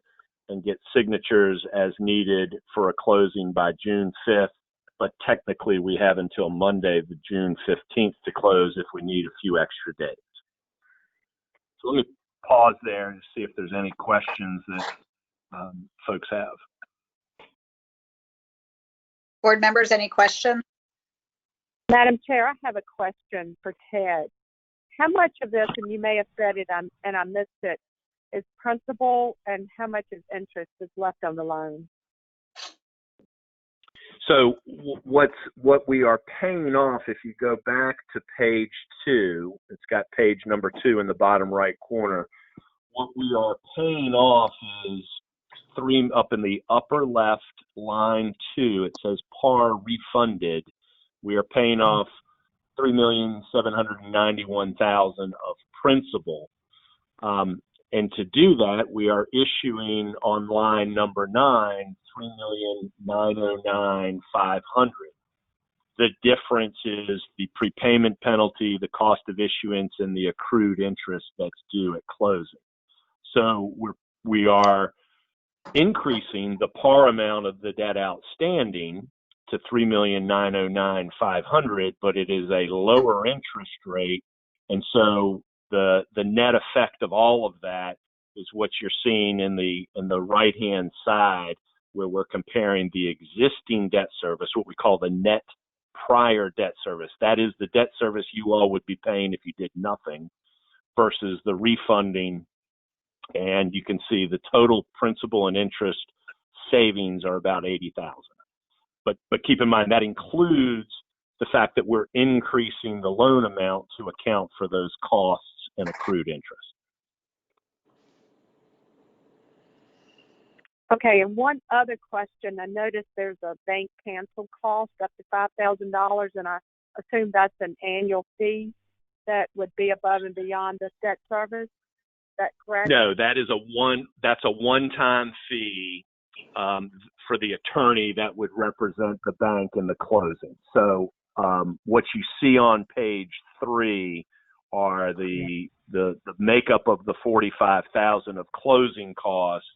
[SPEAKER 12] and get signatures as needed for a closing by June 5th. But technically, we have until Monday, the June 15th to close if we need a few extra days. So let me pause there and see if there's any questions that folks have.
[SPEAKER 1] Board members, any questions?
[SPEAKER 2] Madam Chair, I have a question for Ted. How much of this, and you may have said it and I missed it, is principal, and how much is interest is left on the loan?
[SPEAKER 12] So what we are paying off, if you go back to page 2, it's got page number 2 in the bottom right corner. What we are paying off is up in the upper left, line 2. It says par refunded. We are paying off $3,791,000 of principal. And to do that, we are issuing on line number 9, $3,909,500. The difference is the prepayment penalty, the cost of issuance, and the accrued interest that's due at closing. So we are increasing the par amount of the debt outstanding to $3,909,500, but it is a lower interest rate, and so the net effect of all of that is what you're seeing in the right hand side, where we're comparing the existing debt service, what we call the net prior debt service. That is the debt service you all would be paying if you did nothing, versus the refunding. And you can see the total principal and interest savings are about $80,000. But keep in mind that includes the fact that we're increasing the loan amount to account for those costs and accrued interest.
[SPEAKER 2] Okay, and one other question. I noticed there's a bank cancel cost up to $5,000, and I assume that's an annual fee that would be above and beyond the debt service. Is that correct?
[SPEAKER 12] No, that's a one-time fee for the attorney that would represent the bank in the closing. So what you see on page 3 are the makeup of the $45,000 of closing costs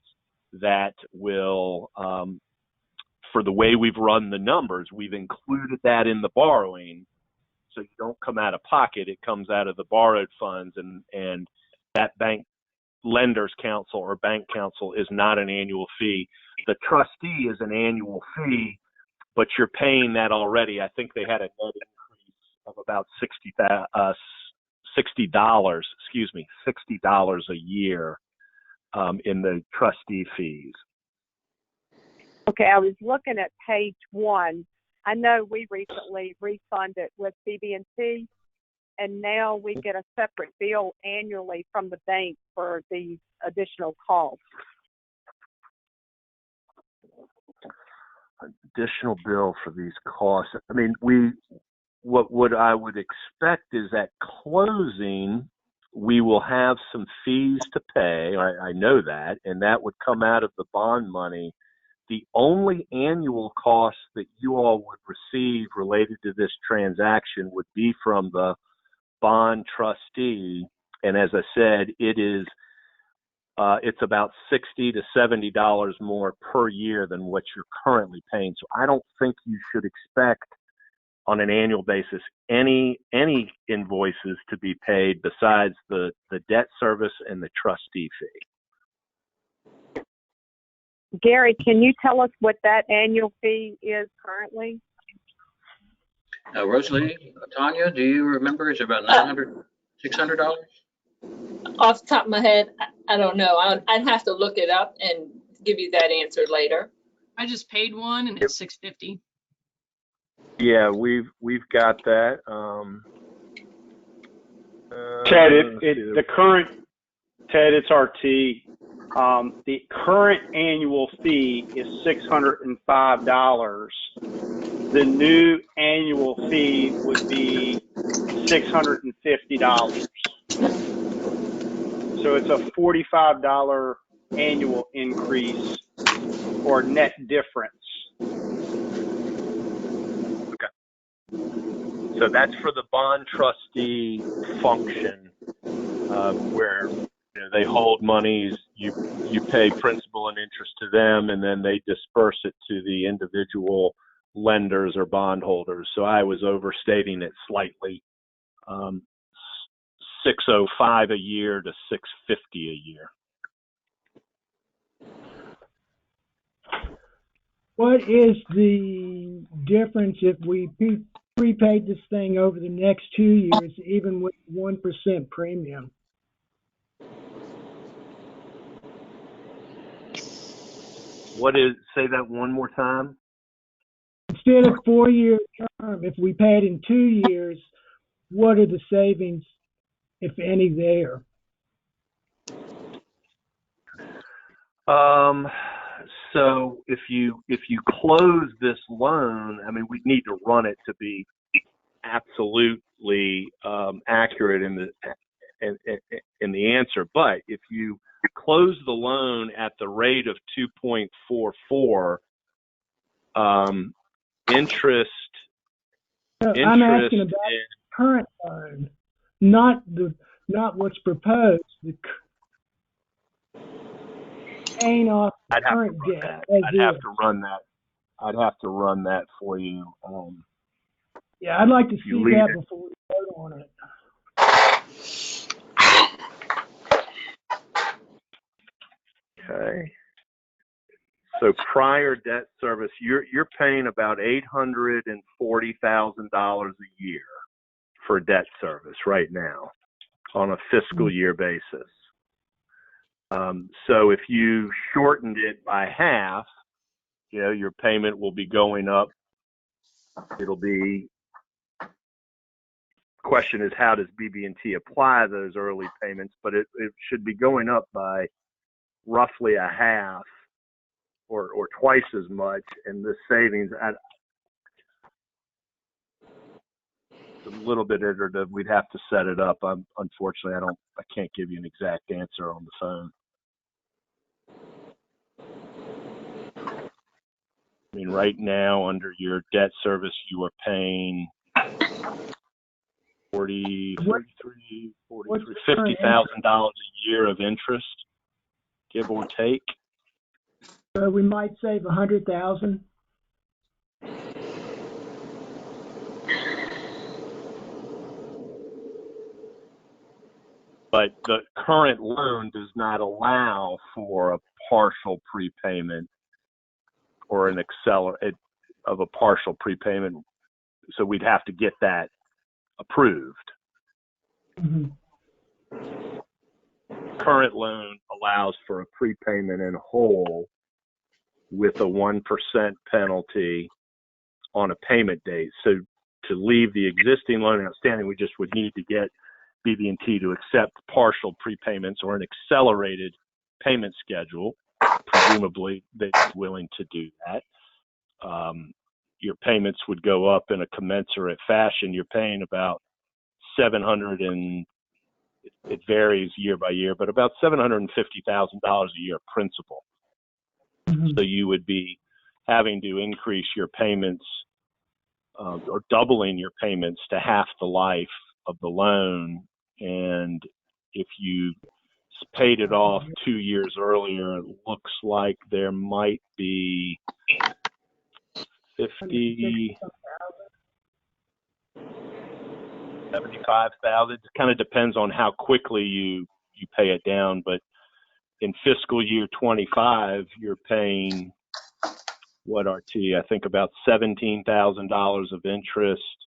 [SPEAKER 12] that will, for the way we've run the numbers, we've included that in the borrowing, so you don't come out of pocket. It comes out of the borrowed funds, and that bank lenders council or bank council is not an annual fee. The trustee is an annual fee, but you're paying that already. I think they had a net increase of about $60 a year in the trustee fees.
[SPEAKER 2] Okay, I was looking at page 1. I know we recently refunded with BB&T, and now we get a separate bill annually from the bank for these additional costs.
[SPEAKER 12] Additional bill for these costs. I mean, what I would expect is at closing, we will have some fees to pay. I know that, and that would come out of the bond money. The only annual cost that you all would receive related to this transaction would be from the bond trustee. And as I said, it's about $60 to $70 more per year than what you're currently paying. So I don't think you should expect on an annual basis any invoices to be paid besides the debt service and the trustee fee.
[SPEAKER 2] Gary, can you tell us what that annual fee is currently?
[SPEAKER 5] Rosalie, Tanya, do you remember? Is it about $900, $600?
[SPEAKER 10] Off the top of my head, I don't know. I'd have to look it up and give you that answer later.
[SPEAKER 11] I just paid one and it's $650.
[SPEAKER 12] Yeah, we've got that.
[SPEAKER 13] Ted, the current, Ted, it's RT. The current annual fee is $605. The new annual fee would be $650. So it's a $45 annual increase or net difference.
[SPEAKER 12] Okay. So that's for the bond trustee function, where they hold monies, you pay principal and interest to them, and then they disperse it to the individual lenders or bondholders. So I was overstating it slightly. 605 a year to 650 a year.
[SPEAKER 9] What is the difference if we prepaid this thing over the next 2 years, even with 1% premium?
[SPEAKER 12] Say that one more time?
[SPEAKER 9] Instead of 4-year term, if we paid in 2 years, what are the savings, if any, there?
[SPEAKER 12] So if you close this loan, I mean, we need to run it to be absolutely accurate in the answer. But if you close the loan at the rate of 2.44, interest.
[SPEAKER 9] I'm asking about the current loan, not what's proposed. Paying off the current debt.
[SPEAKER 12] I'd have to run that. I'd have to run that for you.
[SPEAKER 9] Yeah, I'd like to see that before we vote on it.
[SPEAKER 12] Okay. So prior debt service, you're paying about $840,000 a year for debt service right now on a fiscal year basis. So if you shortened it by half, your payment will be going up. It'll be. Question is, how does BB&T apply those early payments? But it should be going up by roughly a half or twice as much, and the savings it's a little bit iterative. We'd have to set it up. Unfortunately, I can't give you an exact answer on the phone. I mean, right now under your debt service, you are paying $50,000 a year of interest, give or take.
[SPEAKER 9] So we might save $100,000.
[SPEAKER 12] But the current loan does not allow for a partial prepayment or an accelerate of a partial prepayment. So we'd have to get that approved.
[SPEAKER 9] Mm-hmm.
[SPEAKER 12] Current loan allows for a prepayment in whole with a 1% penalty on a payment date. So to leave the existing loan outstanding, we just would need to get BB&T to accept partial prepayments or an accelerated payment schedule. Presumably they'd be willing to do that. Your payments would go up in a commensurate fashion. You're paying about it varies year by year, but about $750,000 a year principal. Mm-hmm. So you would be having to increase your payments or doubling your payments to half the life of the loan. And if you paid it off 2 years earlier, it looks like there might be 75,000. It kind of depends on how quickly you pay it down. But in fiscal year 25, you're paying I think about $17,000 of interest.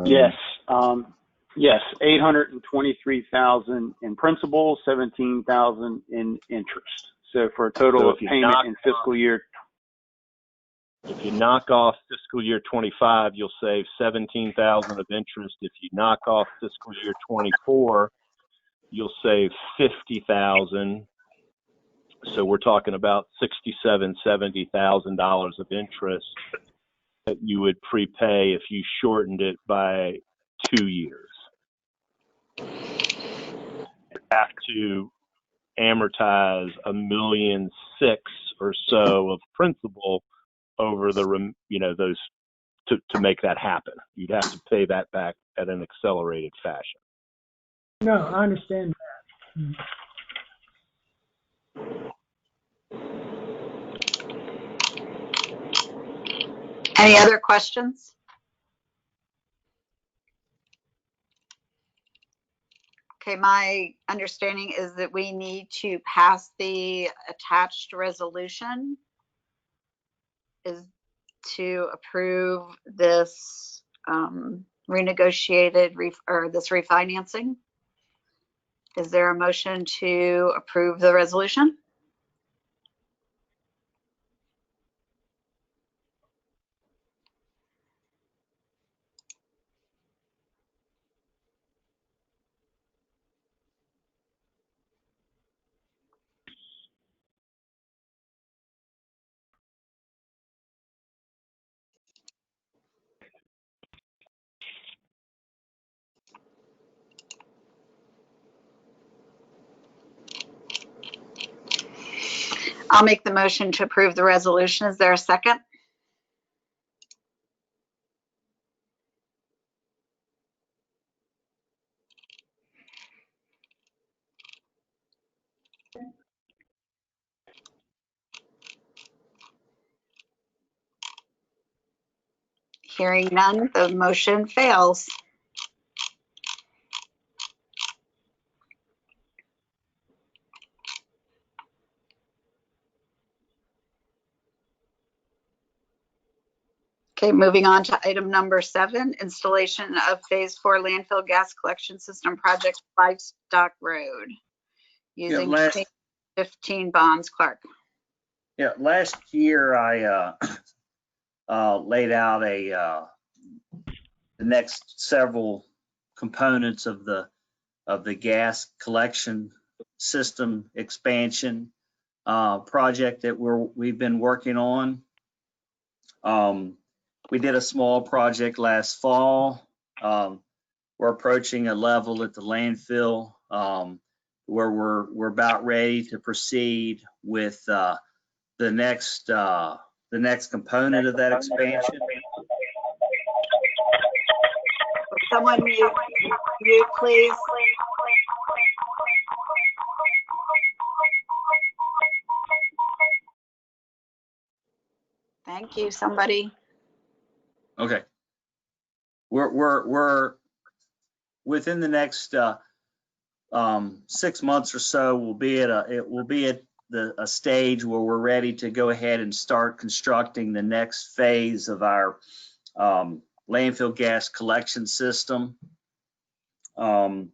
[SPEAKER 13] Yes. Yes. $823,000 in principal, $17,000 in interest. So for a total of payment in fiscal year.
[SPEAKER 12] If you knock off fiscal year 25, you'll save 17,000 of interest. If you knock off fiscal year 24, you'll save 50,000. So we're talking about $70,000 of interest that you would prepay if you shortened it by 2 years. You have to amortize $1.6 million or so of principal over the, those to make that happen. You'd have to pay that back at an accelerated fashion.
[SPEAKER 9] No, I understand that.
[SPEAKER 1] Any other questions? Okay, my understanding is that we need to pass the attached resolution is to approve this renegotiated this refinancing. Is there a motion to approve the resolution? I'll make the motion to approve the resolution. Is there a second? Hearing none, the motion fails. Okay, moving on to item number 7, installation of phase 4 landfill gas collection system project Livestock Road using 15 bonds. Clark.
[SPEAKER 3] Yeah, last year I laid out the next several components of the gas collection system expansion project that we've been working on. We did a small project last fall. We're approaching a level at the landfill where we're about ready to proceed with the next component of that expansion.
[SPEAKER 1] Someone mute, please. Thank you, somebody.
[SPEAKER 3] Okay. We're within the next 6 months or so, we'll be at a stage where we're ready to go ahead and start constructing the next phase of our landfill gas collection system. You've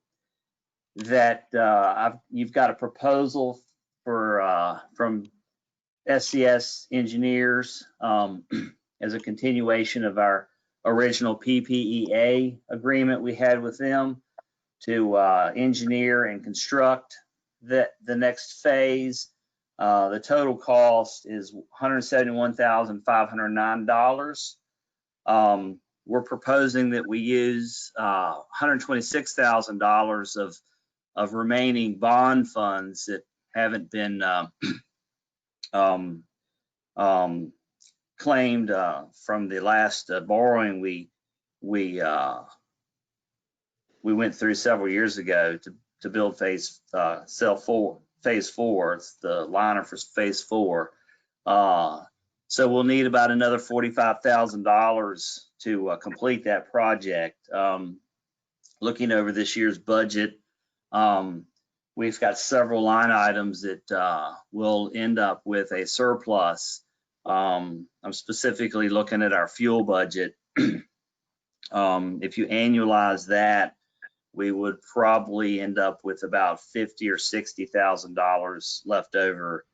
[SPEAKER 3] got a proposal from SCS Engineers as a continuation of our original PPEA agreement we had with them to engineer and construct the next phase. The total cost is $171,509. We're proposing that we use $126,000 of remaining bond funds that haven't been claimed from the last borrowing we went through several years ago to build phase 4. It's the liner for phase 4. So we'll need about another $45,000 to complete that project. Looking over this year's budget, we've got several line items that will end up with a surplus. I'm specifically looking at our fuel budget. If you annualize that, we would probably end up with about $50,000 or $60,000 left over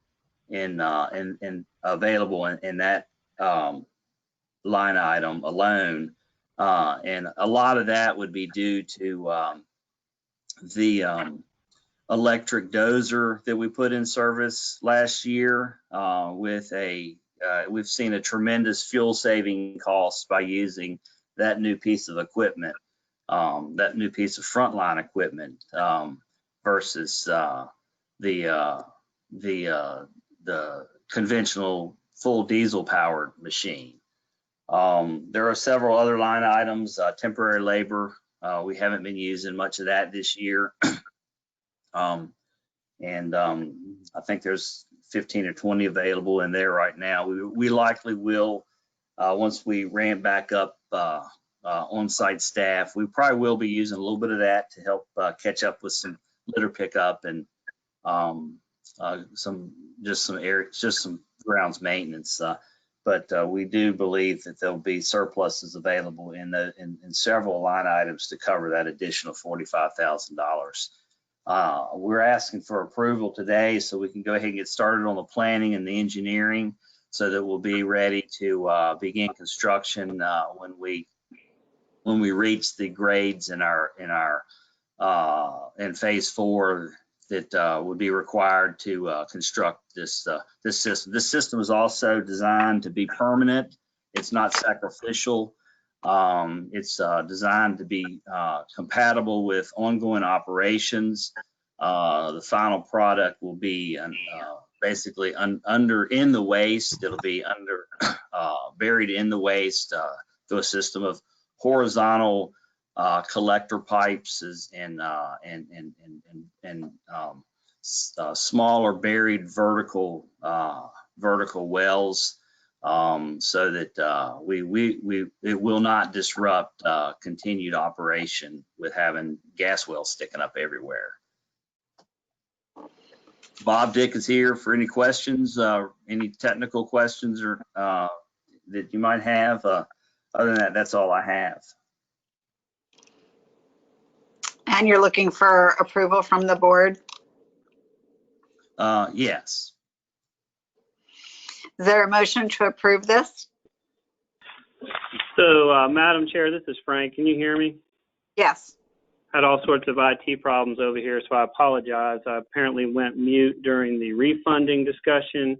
[SPEAKER 3] in available in that line item alone. And a lot of that would be due to the electric dozer that we put in service last year with we've seen a tremendous fuel saving cost by using that new piece of equipment, that new piece of frontline equipment versus the conventional full diesel powered machine. There are several other line items, temporary labor. We haven't been using much of that this year. I think there's 15 or 20 available in there right now. We likely will, once we ramp back up on-site staff, we probably will be using a little bit of that to help catch up with some litter pickup and some grounds maintenance. But we do believe that there'll be surpluses available in several line items to cover that additional $45,000. We're asking for approval today so we can go ahead and get started on the planning and the engineering so that we'll be ready to begin construction when we reach the grades in phase 4 that would be required to construct this system. This system is also designed to be permanent. It's not sacrificial. It's designed to be compatible with ongoing operations. The final product will be basically in the waste. It'll be buried in the waste through a system of horizontal collector pipes and smaller buried vertical wells. So that it will not disrupt continued operation with having gas wells sticking up everywhere. Bob Dick is here for any questions, any technical questions or that you might have. Other than that, that's all I have.
[SPEAKER 1] And you're looking for approval from the board?
[SPEAKER 3] Yes.
[SPEAKER 1] Is there a motion to approve this?
[SPEAKER 8] So, Madam Chair, this is Frank. Can you hear me?
[SPEAKER 1] Yes.
[SPEAKER 8] Had all sorts of IT problems over here, so I apologize. I apparently went mute during the refunding discussion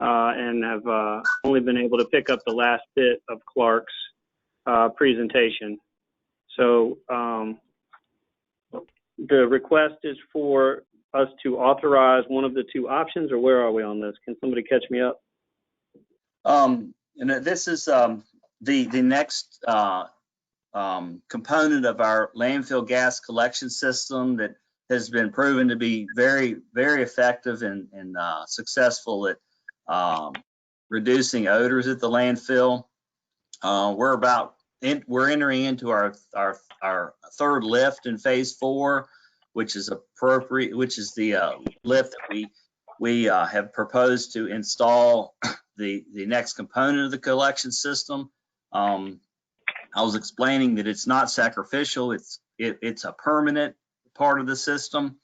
[SPEAKER 8] and have only been able to pick up the last bit of Clark's presentation. So the request is for us to authorize one of the two options, or where are we on this? Can somebody catch me up?
[SPEAKER 3] And this is the next component of our landfill gas collection system that has been proven to be very, very effective and successful at reducing odors at the landfill. We're entering into our third lift in phase 4, which is the lift that we have proposed to install the next component of the collection system. I was explaining that it's not sacrificial. It's a permanent part of the system,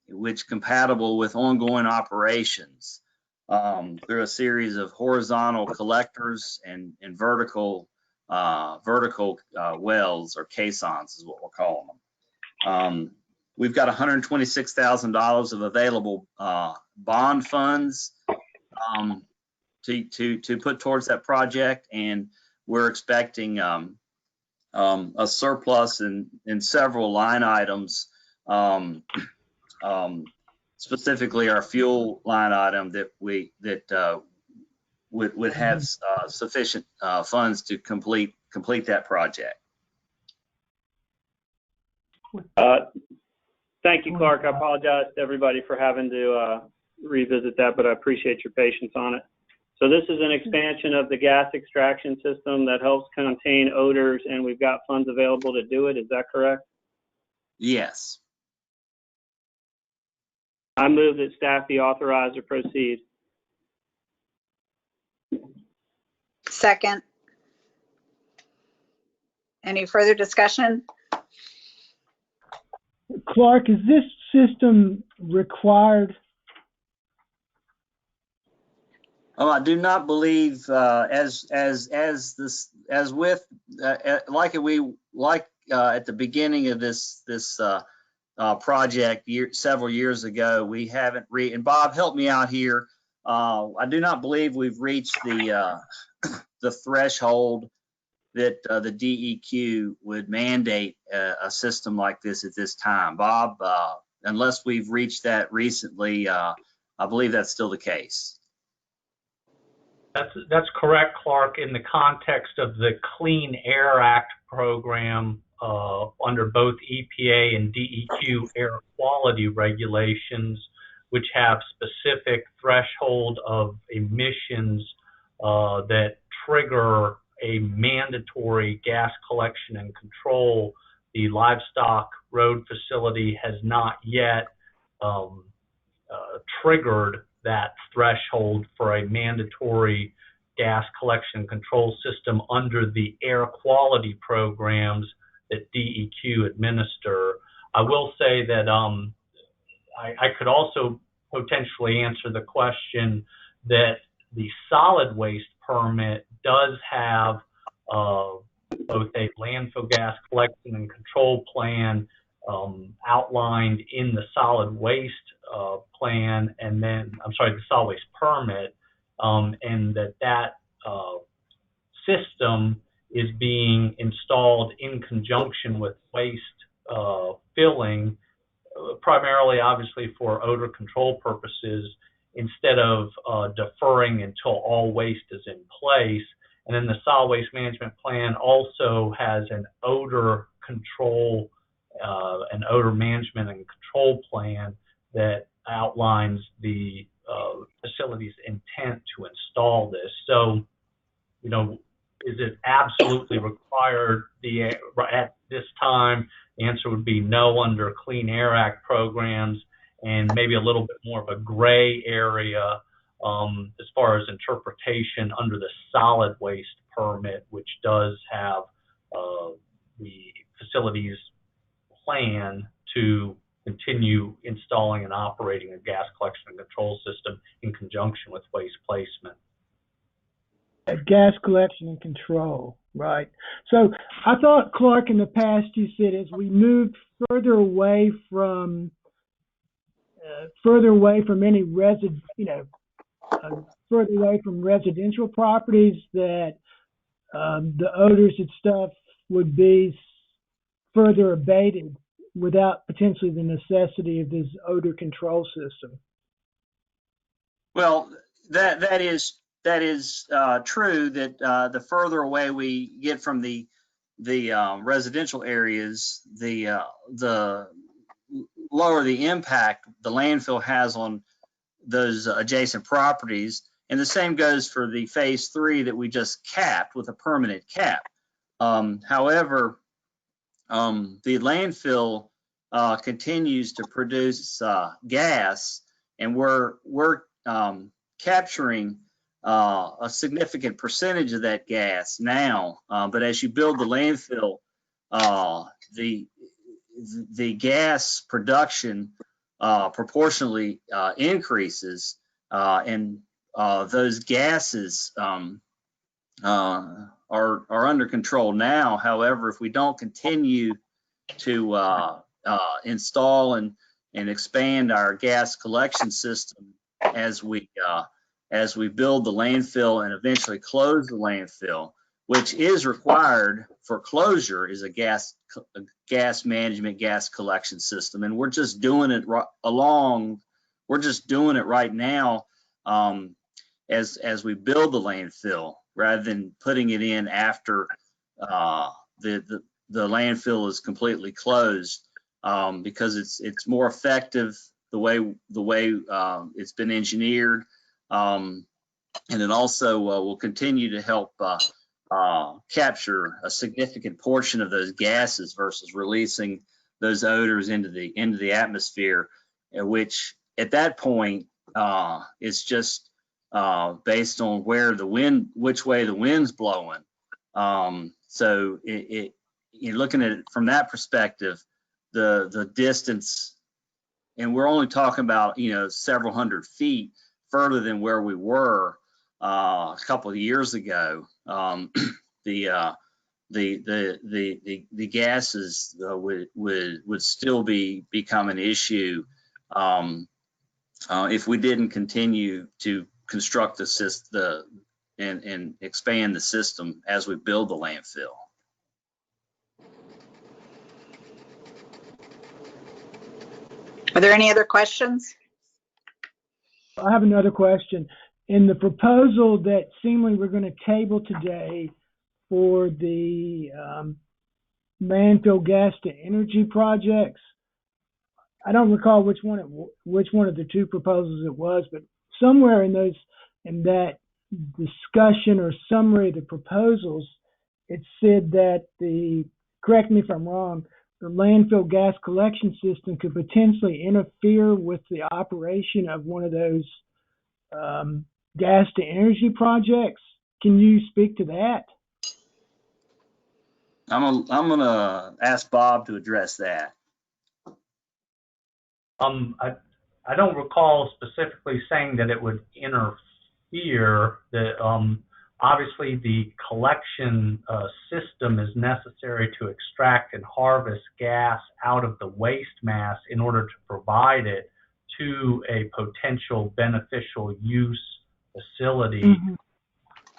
[SPEAKER 3] which compatible with ongoing operations through a series of horizontal collectors and vertical wells, or caissons is what we're calling them. We've got $126,000 of available bond funds to put towards that project, and we're expecting a surplus in several line items, specifically our fuel line item that would have sufficient funds to complete that project.
[SPEAKER 8] Thank you, Clark. I apologize to everybody for having to revisit that, but I appreciate your patience on it. So this is an expansion of the gas extraction system that helps contain odors, and we've got funds available to do it. Is that correct?
[SPEAKER 3] Yes.
[SPEAKER 8] I move that staff be authorized to proceed.
[SPEAKER 1] Second. Any further discussion?
[SPEAKER 9] Clark, is this system required?
[SPEAKER 3] Oh, I do not believe as with at the beginning of this project several years ago, we haven't and Bob, help me out here. I do not believe we've reached the threshold that the DEQ would mandate a system like this at this time. Bob, unless we've reached that recently, I believe that's still the case.
[SPEAKER 14] That's correct, Clark, in the context of the Clean Air Act program under both EPA and DEQ air quality regulations, which have specific threshold of emissions that trigger a mandatory gas collection and control. The livestock road facility has not yet triggered that threshold for a mandatory gas collection and control system under the air quality programs that DEQ administer. I will say that I could also potentially answer the question that the solid waste permit does have both a landfill gas collection and control plan outlined in the solid waste plan, and then, the solid waste permit, and that system is being installed in conjunction with waste filling, primarily obviously for odor control purposes, instead of deferring until all waste is in place. And then the solid waste management plan also has an odor control, an odor management and control plan that outlines the facility's intent to install this. So, is it absolutely required at this time? The answer would be no under Clean Air Act programs, and maybe a little bit more of a gray area as far as interpretation under the solid waste permit, which does have the facility's plan to continue installing and operating a gas collection and control system in conjunction with waste placement.
[SPEAKER 9] Gas collection and control, right? So I thought, Clark, in the past you said as we moved further away from any further away from residential properties, that the odors and stuff would be further abated without potentially the necessity of this odor control system.
[SPEAKER 3] Well, that is true, that the further away we get from the residential areas, the lower the impact the landfill has on those adjacent properties. And the same goes for the phase 3 that we just capped with a permanent cap. However, the landfill continues to produce gas, and we're capturing a significant percentage of that gas now. But as you build the landfill, the gas production proportionally increases, and those gases are under control now. However, if we don't continue to install and expand our gas collection system as we build the landfill and eventually close the landfill, which is required for closure, is a gas management, gas collection system, and we're just doing it right now as we build the landfill, rather than putting it in after the landfill is completely closed, because it's more effective the way it's been engineered, and it also will continue to help capture a significant portion of those gases versus releasing those odors into the atmosphere, which at that point is just based on which way the wind's blowing. So you're looking at it from that perspective, the distance, and we're only talking about several hundred feet further than where we were. a couple of years ago, the gases would still become an issue if we didn't continue to construct the system and expand the system as we build the landfill.
[SPEAKER 1] Are there any other questions?
[SPEAKER 9] I have another question. In the proposal that seemingly we're going to table today for the landfill gas to energy projects, I don't recall which one of the two proposals it was, but somewhere in that discussion or summary of the proposals, it said that correct me if I'm wrong, the landfill gas collection system could potentially interfere with the operation of one of those gas to energy projects. Can you speak to that?
[SPEAKER 3] I'm gonna ask Bob to address that.
[SPEAKER 14] I don't recall specifically saying that it would interfere. That obviously the collection system is necessary to extract and harvest gas out of the waste mass in order to provide it to a potential beneficial use facility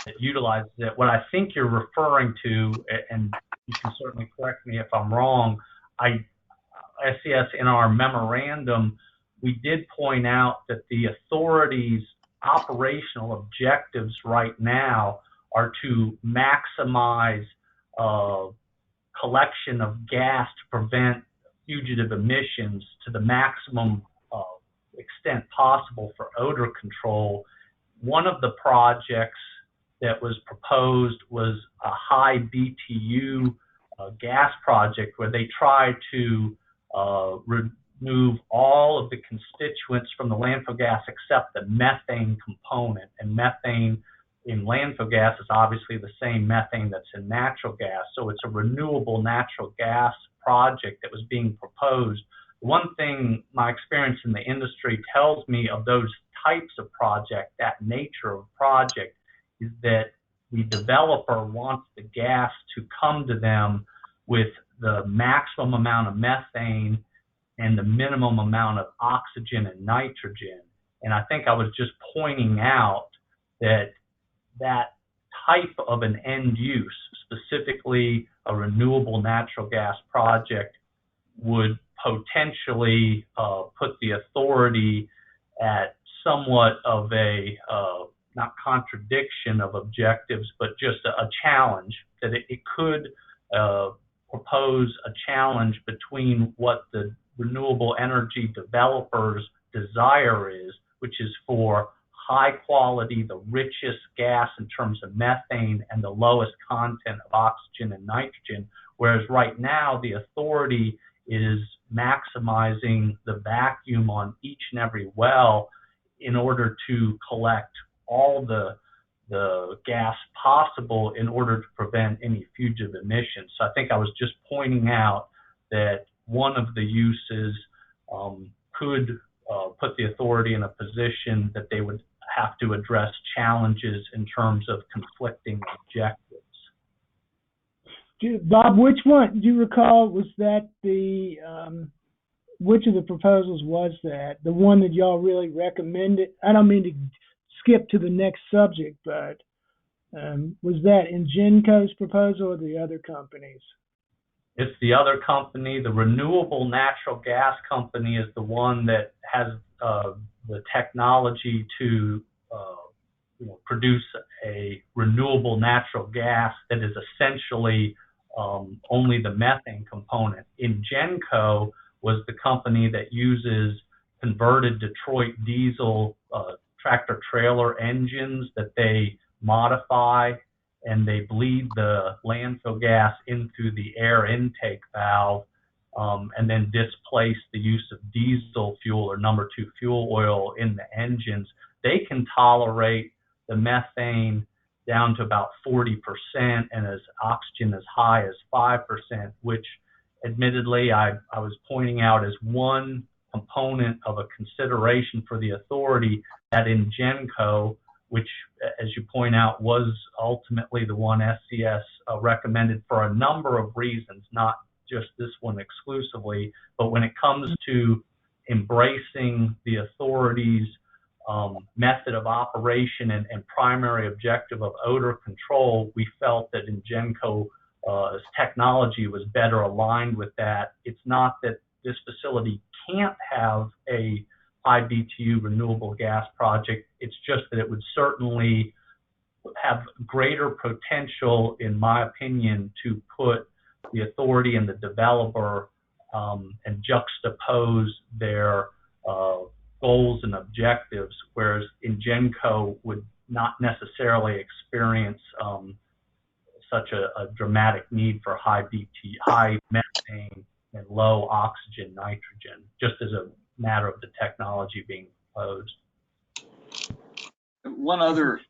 [SPEAKER 14] that utilizes it. What I think you're referring to, and you can certainly correct me if I'm wrong, SES in our memorandum, we did point out that the authority's operational objectives right now are to maximize collection of gas to prevent fugitive emissions to the maximum extent possible for odor control. One of the projects that was proposed was a high BTU gas project where they tried to remove all of the constituents from the landfill gas except the methane component. And methane in landfill gas is obviously the same methane that's in natural gas. So it's a renewable natural gas project that was being proposed. One thing my experience in the industry tells me of those types of project, that nature of project, is that the developer wants the gas to come to them with the maximum amount of methane and the minimum amount of oxygen and nitrogen. And I think I was just pointing out that that type of an end use, specifically a renewable natural gas project, would potentially put the authority at somewhat of a, not contradiction of objectives, but just a challenge, that it could propose a challenge between what the renewable energy developers' desire is, which is for high quality, the richest gas in terms of methane and the lowest content of oxygen and nitrogen, whereas right now the authority is maximizing the vacuum on each and every well in order to collect all the gas possible in order to prevent any fugitive emissions. So I think I was just pointing out that one of the uses could put the authority in a position that they would have to address challenges in terms of conflicting objectives.
[SPEAKER 9] Bob, which one, do you recall, was that which of the proposals was that? The one that y'all really recommended? I don't mean to skip to the next subject, but was that Ingenco's proposal or the other companies?
[SPEAKER 14] It's the other company. The renewable natural gas company is the one that has the technology to produce a renewable natural gas that is essentially only the methane component. Ingenco was the company that uses converted Detroit diesel tractor trailer engines that they modify, and they bleed the landfill gas in through the air intake valve and then displace the use of diesel fuel or number 2 fuel oil in the engines. They can tolerate the methane down to about 40% and as oxygen as high as 5%, which admittedly I was pointing out as one component of a consideration for the authority that Ingenco which, as you point out, was ultimately the one SCS recommended for a number of reasons, not just this one exclusively. But when it comes to embracing the authority's method of operation and primary objective of odor control, we felt that INGENCO's technology was better aligned with that. It's not that this facility can't have a high BTU renewable gas project. It's just that it would certainly have greater potential, in my opinion, to put the authority and the developer and juxtapose their goals and objectives, whereas INGENCO would not necessarily experience such a dramatic need for high methane and low oxygen nitrogen, just as a matter of the technology being proposed.
[SPEAKER 3] One other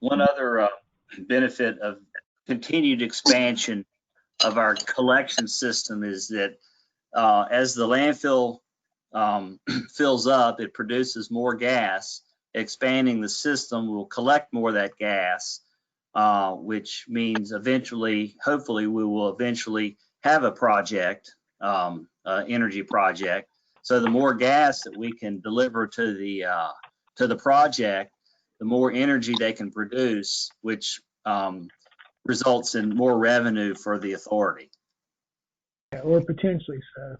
[SPEAKER 3] benefit of continued expansion of our collection system is that as the landfill fills up, it produces more gas. Expanding the system will collect more of that gas, which means eventually, hopefully, we will eventually have a project, energy project. So the more gas that we can deliver to the project, the more energy they can produce, which results in more revenue for the authority.
[SPEAKER 9] Yeah, or potentially so.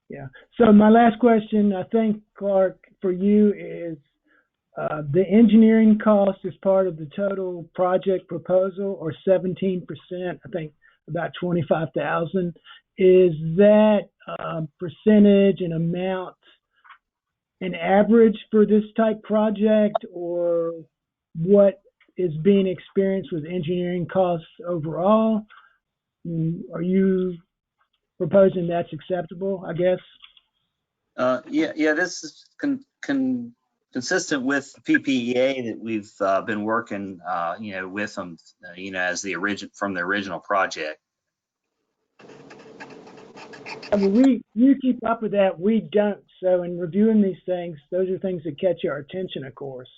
[SPEAKER 9] Yeah. So my last question, I think, Clark, for you is the engineering cost is part of the total project proposal, or 17%, I think about $25,000. Is that percentage and amount an average for this type project, or what is being experienced with engineering costs overall? Are you proposing that's acceptable, I guess?
[SPEAKER 3] Yeah, this is consistent with PPEA that we've been working, with them, as from the original project.
[SPEAKER 9] I mean, you keep up with that. We don't. So in reviewing these things, those are things that catch our attention, of course.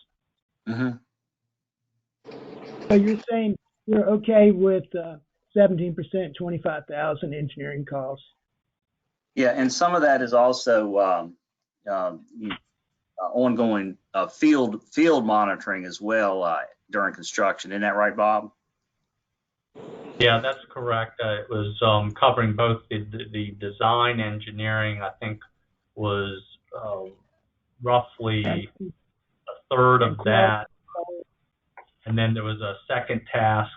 [SPEAKER 3] Mm-hmm.
[SPEAKER 9] So you're saying you're okay with 17%, $25,000 engineering costs?
[SPEAKER 3] Yeah, and some of that is also ongoing field monitoring as well during construction. Isn't that right, Bob?
[SPEAKER 14] Yeah, that's correct. It was covering both the design engineering, I think, was roughly a third of that. And then there was a second task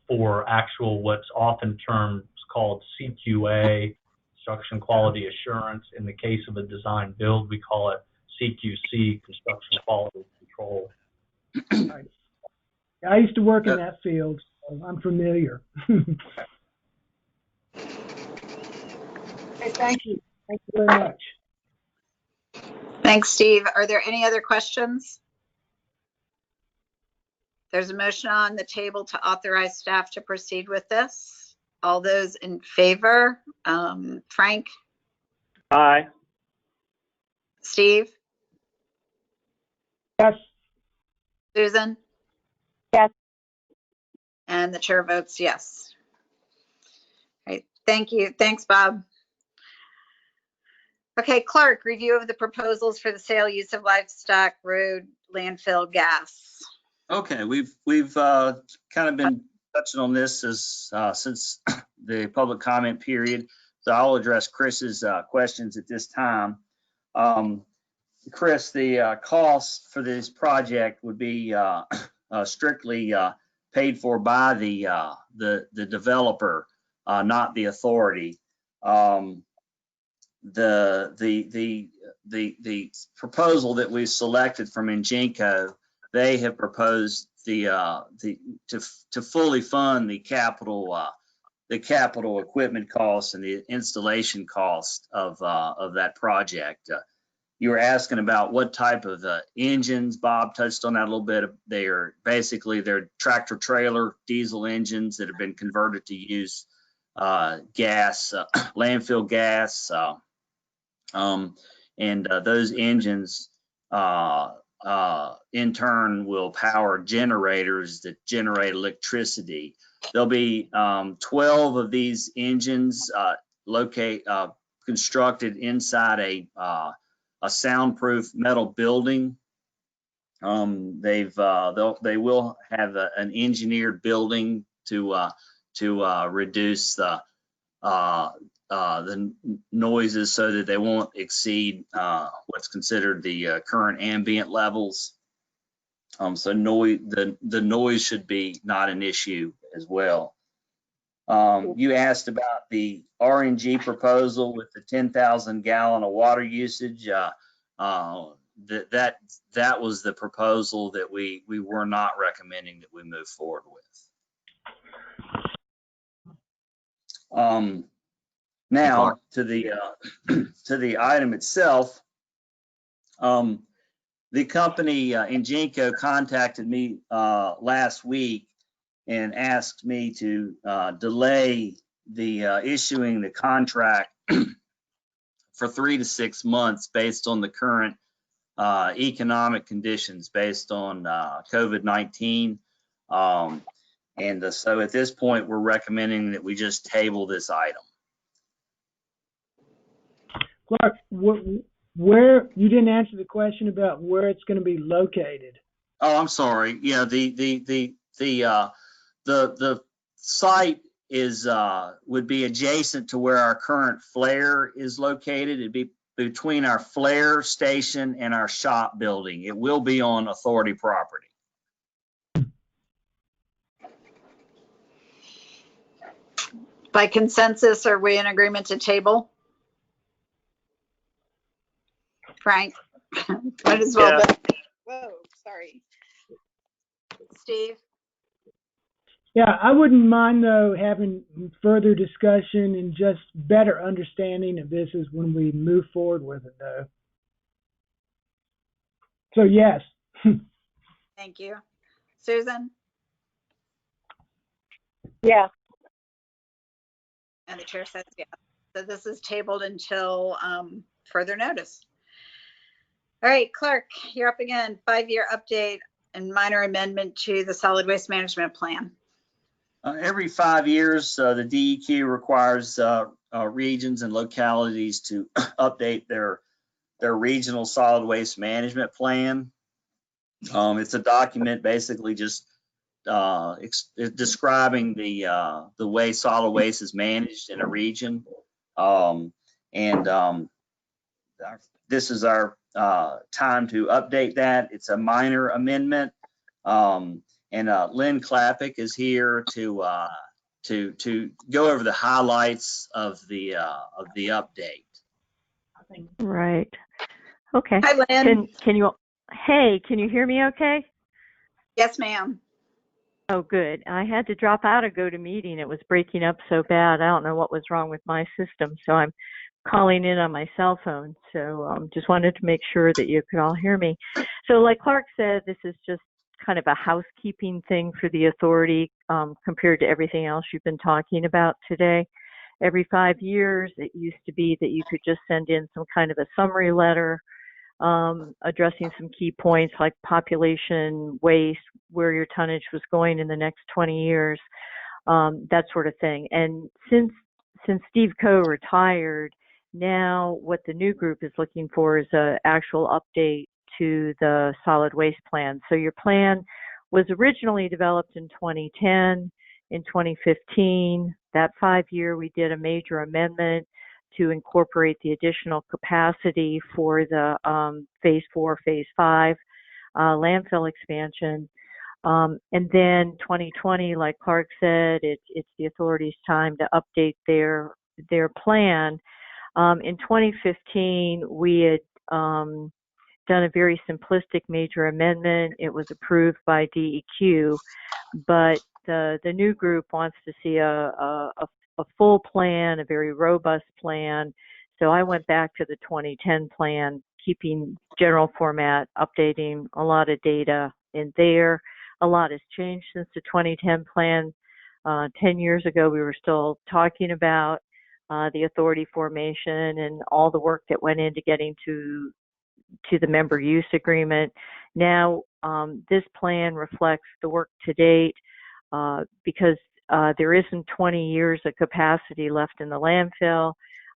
[SPEAKER 14] for actual what's often termed called CQA, construction quality assurance. In the case of a design build, we call it CQC, construction quality control.
[SPEAKER 9] I used to work in that field, so I'm familiar. Okay, thank you. Thank you very much.
[SPEAKER 1] Thanks, Steve. Are there any other questions? There's a motion on the table to authorize staff to proceed with this. All those in favor? Frank?
[SPEAKER 13] Aye.
[SPEAKER 1] Steve?
[SPEAKER 9] Yes.
[SPEAKER 1] Susan?
[SPEAKER 2] Yes.
[SPEAKER 1] And the chair votes yes. All right, thank you. Thanks, Bob. Okay, Clark, review of the proposals for the sale, use of livestock, road, landfill, gas.
[SPEAKER 3] Okay, we've kind of been touching on this since the public comment period, so I'll address Chris's questions at this time. Chris, the cost for this project would be strictly paid for by the developer, not the authority. The proposal that we selected from INGENCO, they have proposed to fully fund the capital equipment costs and the installation cost of that project. You were asking about what type of engines. Bob touched on that a little bit. They're tractor trailer diesel engines that have been converted to use gas, landfill gas, and those engines in turn will power generators that generate electricity. There'll be 12 of these engines constructed inside a soundproof metal building. They will have an engineered building to reduce the noises so that they won't exceed what's considered the current ambient levels. So the noise should be not an issue as well. You asked about the RNG proposal with the 10,000 gallon of water usage. That was the proposal that we were not recommending that we move forward with. Now to the item itself. The company Ingenco contacted me last week and asked me to delay the issuing the contract for 3 to 6 months based on the current economic conditions based on COVID-19. So at this point, we're recommending that we just table this item.
[SPEAKER 9] Clark, where you didn't answer the question about where it's going to be located.
[SPEAKER 3] Oh, I'm sorry. Yeah, the site is would be adjacent to where our current flare is located. It'd be between our flare station and our shop building. It will be on authority property.
[SPEAKER 1] By consensus, are we in agreement to table? Frank, might as well.
[SPEAKER 13] Yeah.
[SPEAKER 1] Whoa, sorry. Steve?
[SPEAKER 9] Yeah, I wouldn't mind though having further discussion and just better understanding of this as when we move forward with it though. So yes.
[SPEAKER 1] Thank you. Susan?
[SPEAKER 2] Yeah.
[SPEAKER 1] And the chair says yes. So this is tabled until further notice. All right, Clark, you're up again. 5-year update and minor amendment to the solid waste management plan.
[SPEAKER 3] Every 5 years, the DEQ requires regions and localities to update their regional solid waste management plan. It's a document basically just describing the way solid waste is managed in a region. This is our time to update that. It's a minor amendment. Lynn Clappick is here to go over the highlights of the update.
[SPEAKER 15] Right. Okay.
[SPEAKER 1] Hi, Lynn.
[SPEAKER 15] Can you hear me okay?
[SPEAKER 1] Yes, ma'am.
[SPEAKER 15] Oh, good. I had to drop out of GoToMeeting. It was breaking up so bad. I don't know what was wrong with my system, so I'm calling in on my cell phone. So just wanted to make sure that you could all hear me. So like Clark said, this is just kind of a housekeeping thing for the authority compared to everything else you've been talking about today. Every 5 years, it used to be that you could just send in some kind of a summary letter addressing some key points like population, waste, where your tonnage was going in the next 20 years, that sort of thing. And since Steve Coe retired, now what the new group is looking for is an actual update to the solid waste plan. So your plan was originally developed in 2010. In 2015, that 5-year, we did a major amendment to incorporate the additional capacity for the phase 4, phase 5 landfill expansion. And then 2020, like Clark said, it's the authority's time to update their plan. In 2015, we had done a very simplistic major amendment. It was approved by DEQ, but the new group wants to see a full plan, a very robust plan. So I went back to the 2010 plan, keeping general format, updating a lot of data in there. A lot has changed since the 2010 plan. 10 years ago, we were still talking about the authority formation and all the work that went into getting to to the member use agreement. Now, this plan reflects the work to date because there isn't 20 years of capacity left in the landfill.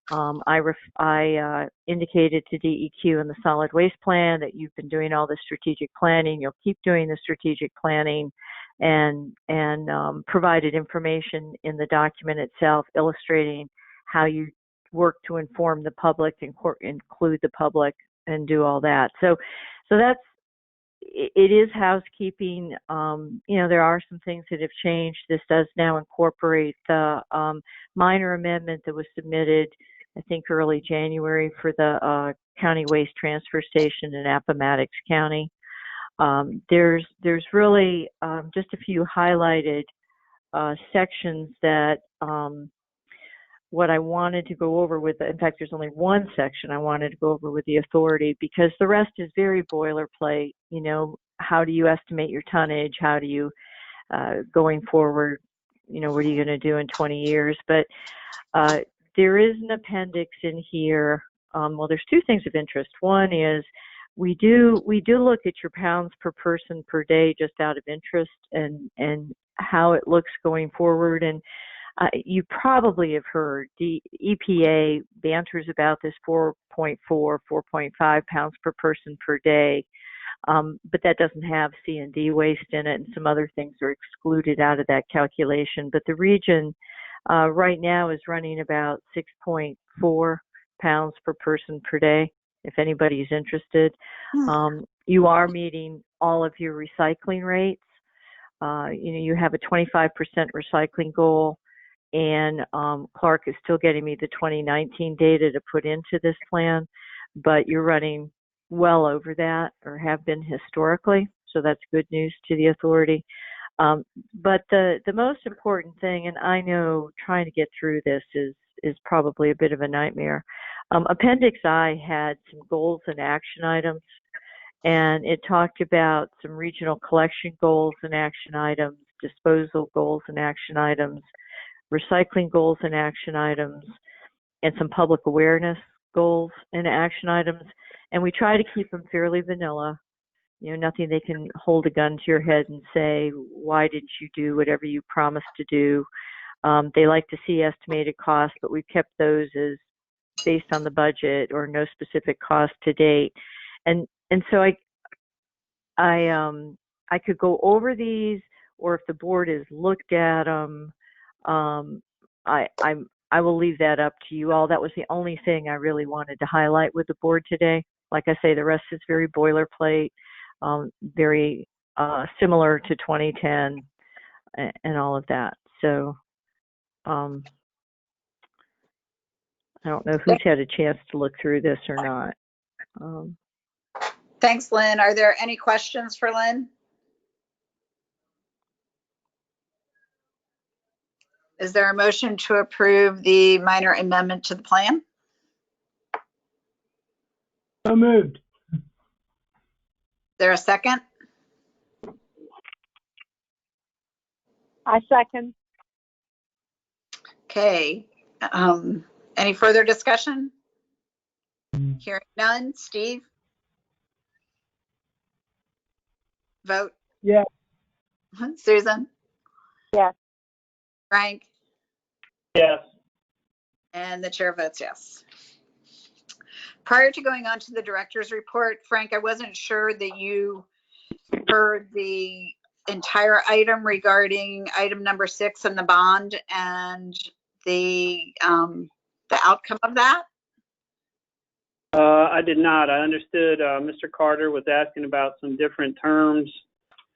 [SPEAKER 15] I indicated to DEQ in the solid waste plan that you've been doing all the strategic planning. You'll keep doing the strategic planning, and provided information in the document itself illustrating how you work to inform the public, include the public, and do all that. So that's, it is housekeeping. There are some things that have changed. This does now incorporate the minor amendment that was submitted, I think, early January for the county waste transfer station in Appomattox County. There's really just a few highlighted sections that what I wanted to go over with, in fact, there's only one section I wanted to go over with the authority, because the rest is very boilerplate. How do you estimate your tonnage? How do you, going forward, what are you going to do in 20 years? But there is an appendix in here. Well, there's two things of interest. One is we do look at your pounds per person per day just out of interest and how it looks going forward. And you probably have heard the EPA banters about this 4.4, 4.5 pounds per person per day, but that doesn't have C&D waste in it, and some other things are excluded out of that calculation. But the region right now is running about 6.4 pounds per person per day, if anybody's interested. You are meeting all of your recycling rates. You have a 25% recycling goal. And Clark is still getting me the 2019 data to put into this plan, but you're running well over that, or have been historically, so that's good news to the authority. But the most important thing, and I know trying to get through this is probably a bit of a nightmare. Appendix I had some goals and action items, and it talked about some regional collection goals and action items, disposal goals and action items, recycling goals and action items, and some public awareness goals and action items. And we try to keep them fairly vanilla, nothing they can hold a gun to your head and say, why didn't you do whatever you promised to do? They like to see estimated costs, but we've kept those as based on the budget or no specific cost to date. And so I could go over these, or if the board has looked at them, I will leave that up to you all. That was the only thing I really wanted to highlight with the board today. Like I say, the rest is very boilerplate, very similar to 2010 and all of that. So I don't know who's had a chance to look through this or not.
[SPEAKER 1] Thanks, Lynn. Are there any questions for Lynn? Is there a motion to approve the minor amendment to the plan?
[SPEAKER 9] So moved.
[SPEAKER 1] Is there a second?
[SPEAKER 2] I second.
[SPEAKER 1] Okay. Any further discussion? Hearing none. Steve? Vote.
[SPEAKER 9] Yeah.
[SPEAKER 1] Susan?
[SPEAKER 2] Yes.
[SPEAKER 1] Frank?
[SPEAKER 8] Yes.
[SPEAKER 1] And the chair votes yes. Prior to going on to the director's report, Frank, I wasn't sure that you heard the entire item regarding item number 6 and the bond and the outcome of that.
[SPEAKER 8] I did not. I understood Mr. Carter was asking about some different terms.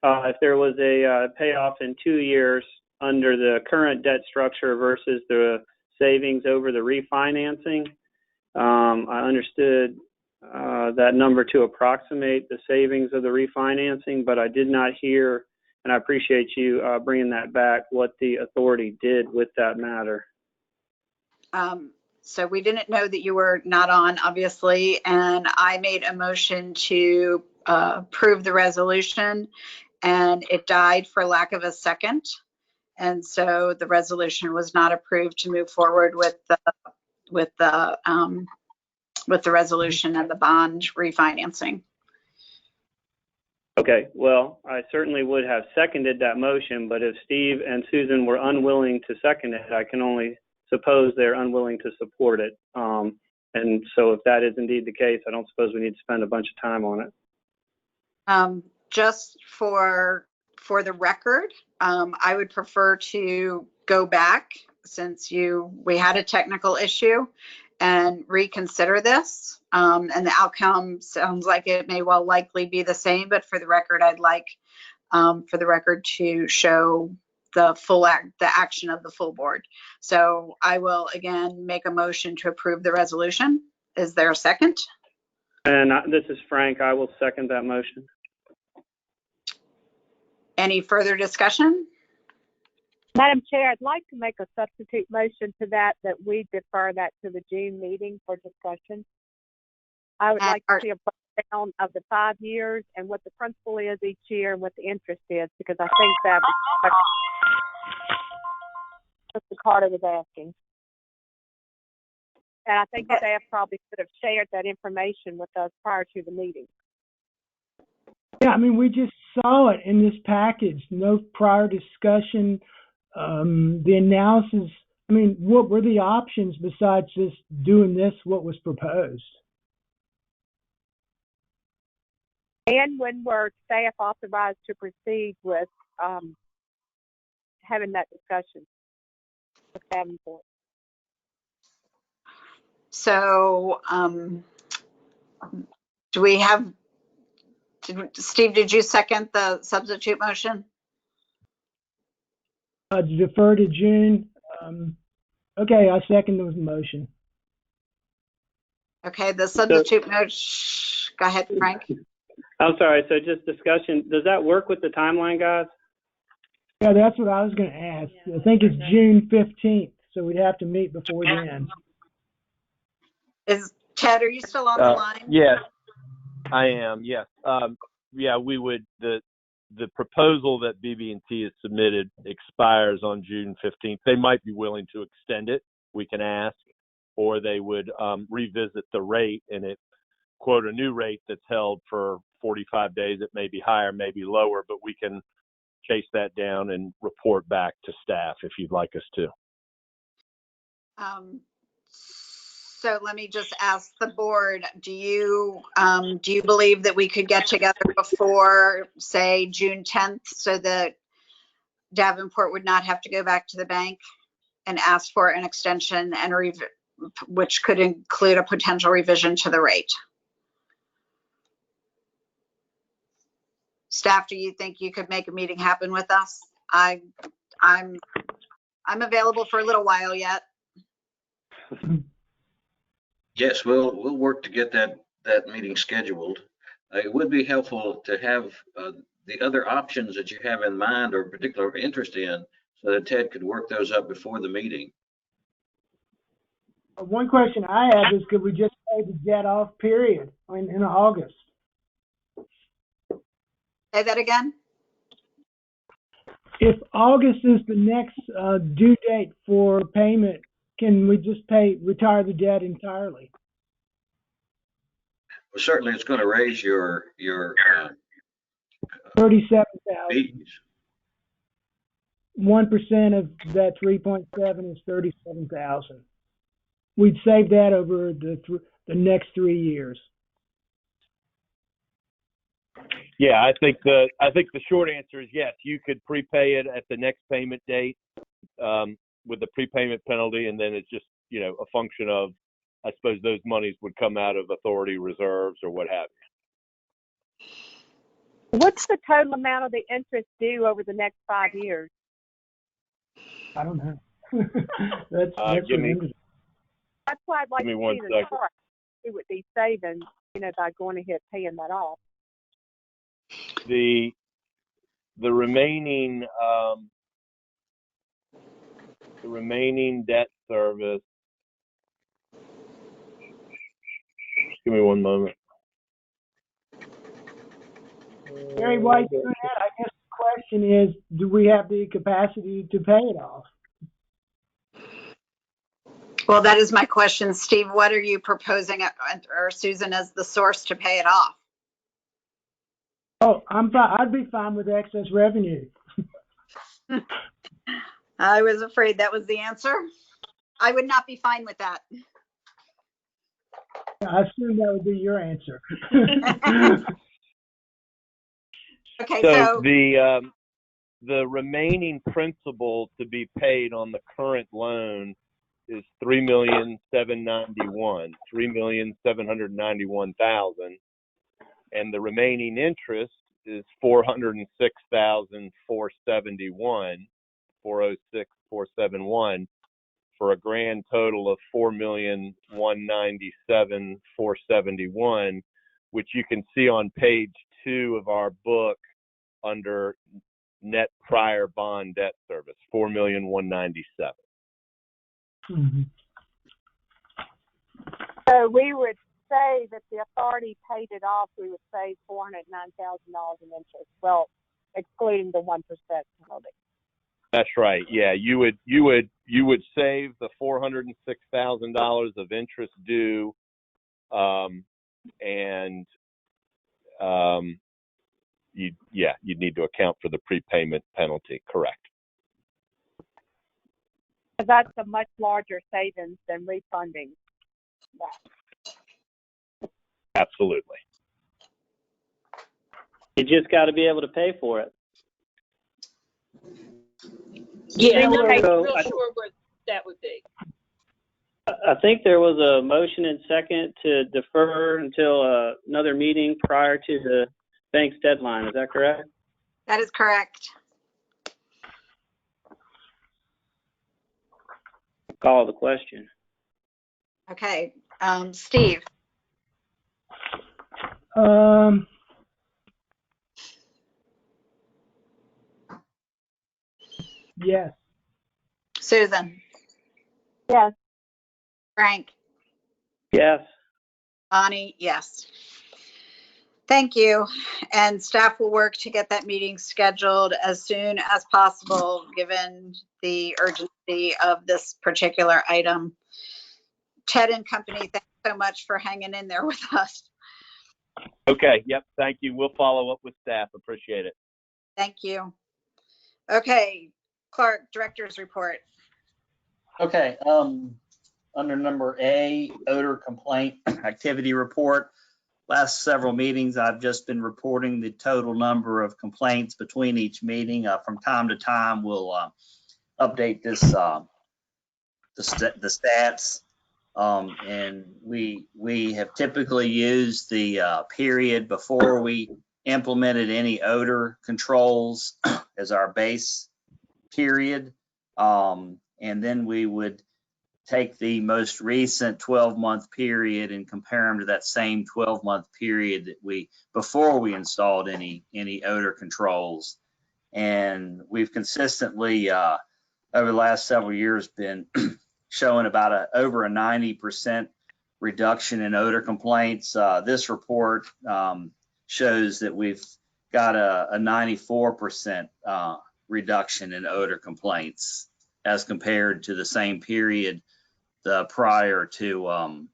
[SPEAKER 8] If there was a payoff in 2 years under the current debt structure versus the savings over the refinancing. I understood that number to approximate the savings of the refinancing, but I did not hear, and I appreciate you bringing that back, what the authority did with that matter.
[SPEAKER 1] So we didn't know that you were not on, obviously, and I made a motion to approve the resolution, and it died for lack of a second. And so the resolution was not approved to move forward with the with the resolution and the bond refinancing.
[SPEAKER 16] Okay, well, I certainly would have seconded that motion, but if Steve and Susan were unwilling to second it, I can only suppose they're unwilling to support it. And so if that is indeed the case, I don't suppose we need to spend a bunch of time on it.
[SPEAKER 1] Just for the record, I would prefer to go back since we had a technical issue and reconsider this. And the outcome sounds like it may well likely be the same, but for the record, I'd like for the record to show the action of the full board. So I will again make a motion to approve the resolution. Is there a second?
[SPEAKER 16] And this is Frank. I will second that motion.
[SPEAKER 1] Any further discussion?
[SPEAKER 2] Madam Chair, I'd like to make a substitute motion to that we defer that to the June meeting for discussion. I would like to see a breakdown of the 5 years and what the principal is each year and what the interest is, because I think that was what Mr. Carter was asking. And I think staff probably could have shared that information with us prior to the meeting.
[SPEAKER 9] Yeah, I mean, we just saw it in this package, no prior discussion. The analysis, I mean, what were the options besides just doing this, what was proposed?
[SPEAKER 2] And when were staff authorized to proceed with having that discussion with Davenport?
[SPEAKER 1] So do we have, Steve, did you second the substitute motion?
[SPEAKER 9] Defer to June. Okay, I second the motion.
[SPEAKER 1] Okay, the substitute motion, go ahead, Frank.
[SPEAKER 16] I'm sorry, so just discussion, does that work with the timeline, guys?
[SPEAKER 9] Yeah, that's what I was going to ask. I think it's June 15th, so we'd have to meet before then.
[SPEAKER 1] Ted, are you still on the line?
[SPEAKER 12] Yes, I am, yes. Yeah, we would, the proposal that BB&T has submitted expires on June 15th. They might be willing to extend it, we can ask, or they would revisit the rate and quote a new rate that's held for 45 days. It may be higher, may be lower, but we can chase that down and report back to staff if you'd like us to.
[SPEAKER 1] So let me just ask the board, do you believe that we could get together before, say, June 10th so that Davenport would not have to go back to the bank and ask for an extension and which could include a potential revision to the rate? Staff, do you think you could make a meeting happen with us? I'm available for a little while yet.
[SPEAKER 5] Yes, we'll work to get that meeting scheduled. It would be helpful to have the other options that you have in mind or particular interest in, so that Ted could work those up before the meeting.
[SPEAKER 9] One question I have is, could we just pay the debt off, period, in August?
[SPEAKER 1] Say that again?
[SPEAKER 9] If August is the next due date for payment, can we just retire the debt entirely?
[SPEAKER 5] Well, certainly it's going to raise your
[SPEAKER 9] $37,000.
[SPEAKER 5] fees.
[SPEAKER 9] 1% of that 3.7 is 37,000. We'd save that over the next 3 years.
[SPEAKER 12] Yeah, I think the short answer is yes. You could prepay it at the next payment date with the prepayment penalty, and then it's just a function of, I suppose, those monies would come out of authority reserves or what have you.
[SPEAKER 2] What's the total amount of the interest due over the next 5 years?
[SPEAKER 9] I don't know. that's
[SPEAKER 2] That's why I'd like to see the
[SPEAKER 12] second.
[SPEAKER 2] chart. It would be saving, by going ahead paying that off.
[SPEAKER 12] The remaining debt service. Give me one moment.
[SPEAKER 9] Gary, while you're doing that, I guess the question is, do we have the capacity to pay it off?
[SPEAKER 1] Well, that is my question, Steve. What are you proposing, or Susan, as the source to pay it off?
[SPEAKER 9] Oh, I'm fine. I'd be fine with excess revenue.
[SPEAKER 1] I was afraid that was the answer. I would not be fine with that.
[SPEAKER 9] I assume that would be your answer.
[SPEAKER 1] Okay,
[SPEAKER 12] So the remaining principal to be paid on the current loan is $3,791,000, and the remaining interest is $406,471 for a grand total of $4,197,471, which you can see on page 2 of our book under net prior bond debt service, $4,197,000.
[SPEAKER 9] Mm-hmm.
[SPEAKER 2] So we would say that the authority paid it off, we would save $409,000 in interest. Well, excluding the 1% penalty.
[SPEAKER 12] That's right. Yeah, you would save the $406,000 of interest due, and you'd need to account for the prepayment penalty. Correct.
[SPEAKER 2] That's a much larger savings than refunding that.
[SPEAKER 12] Absolutely.
[SPEAKER 16] You just got to be able to pay for it.
[SPEAKER 10] Yeah,
[SPEAKER 2] So,
[SPEAKER 10] I'm not
[SPEAKER 16] so
[SPEAKER 10] real sure what that would be.
[SPEAKER 16] I think there was a motion and second to defer until another meeting prior to the bank's deadline. Is that correct?
[SPEAKER 1] That is correct.
[SPEAKER 16] Call the question.
[SPEAKER 1] Okay, Steve.
[SPEAKER 9] Yes.
[SPEAKER 1] Susan.
[SPEAKER 2] Yes.
[SPEAKER 1] Frank.
[SPEAKER 16] Yes.
[SPEAKER 1] Bonnie, yes. Thank you. And staff will work to get that meeting scheduled as soon as possible, given the urgency of this particular item. Ted and company, thanks so much for hanging in there with us.
[SPEAKER 12] Okay. Yep. Thank you. We'll follow up with staff. Appreciate it.
[SPEAKER 1] Thank you. Okay, Clark, director's report.
[SPEAKER 3] Okay, under number A, odor complaint activity report. Last several meetings, I've just been reporting the total number of complaints between each meeting. From time to time, we'll update this, the stats. And we have typically used the period before we implemented any odor controls as our base period. And then we would take the most recent 12-month period and compare them to that same 12-month period that before we installed any odor controls. And we've consistently over the last several years been showing about over a 90% reduction in odor complaints. This report shows that we've got a 94% reduction in odor complaints as compared to the same period prior to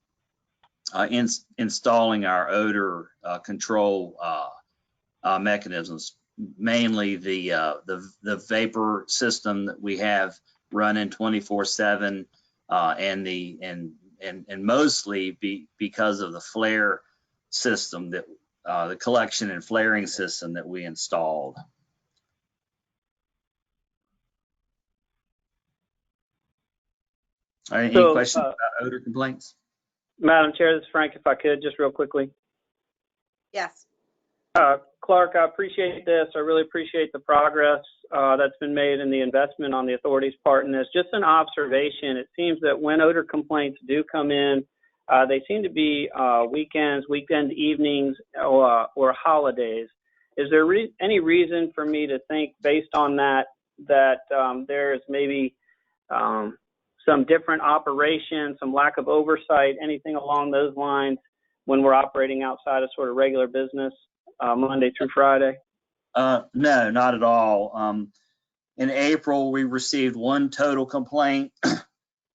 [SPEAKER 3] installing our odor control mechanisms, mainly the vapor system that we have running 24/7, and mostly because of the flare system that the collection and flaring system that we installed. Any questions about odor complaints?
[SPEAKER 16] Madam Chair, this is Frank, if I could, just real quickly.
[SPEAKER 1] Yes.
[SPEAKER 16] Clark, I appreciate this. I really appreciate the progress that's been made and the investment on the authority's part in this. Just an observation, it seems that when odor complaints do come in, they seem to be weekends, weekend evenings, or holidays. Is there any reason for me to think, based on that there is maybe some different operation, some lack of oversight, anything along those lines when we're operating outside of sort of regular business Monday through Friday?
[SPEAKER 3] No, not at all. In April, we received one total complaint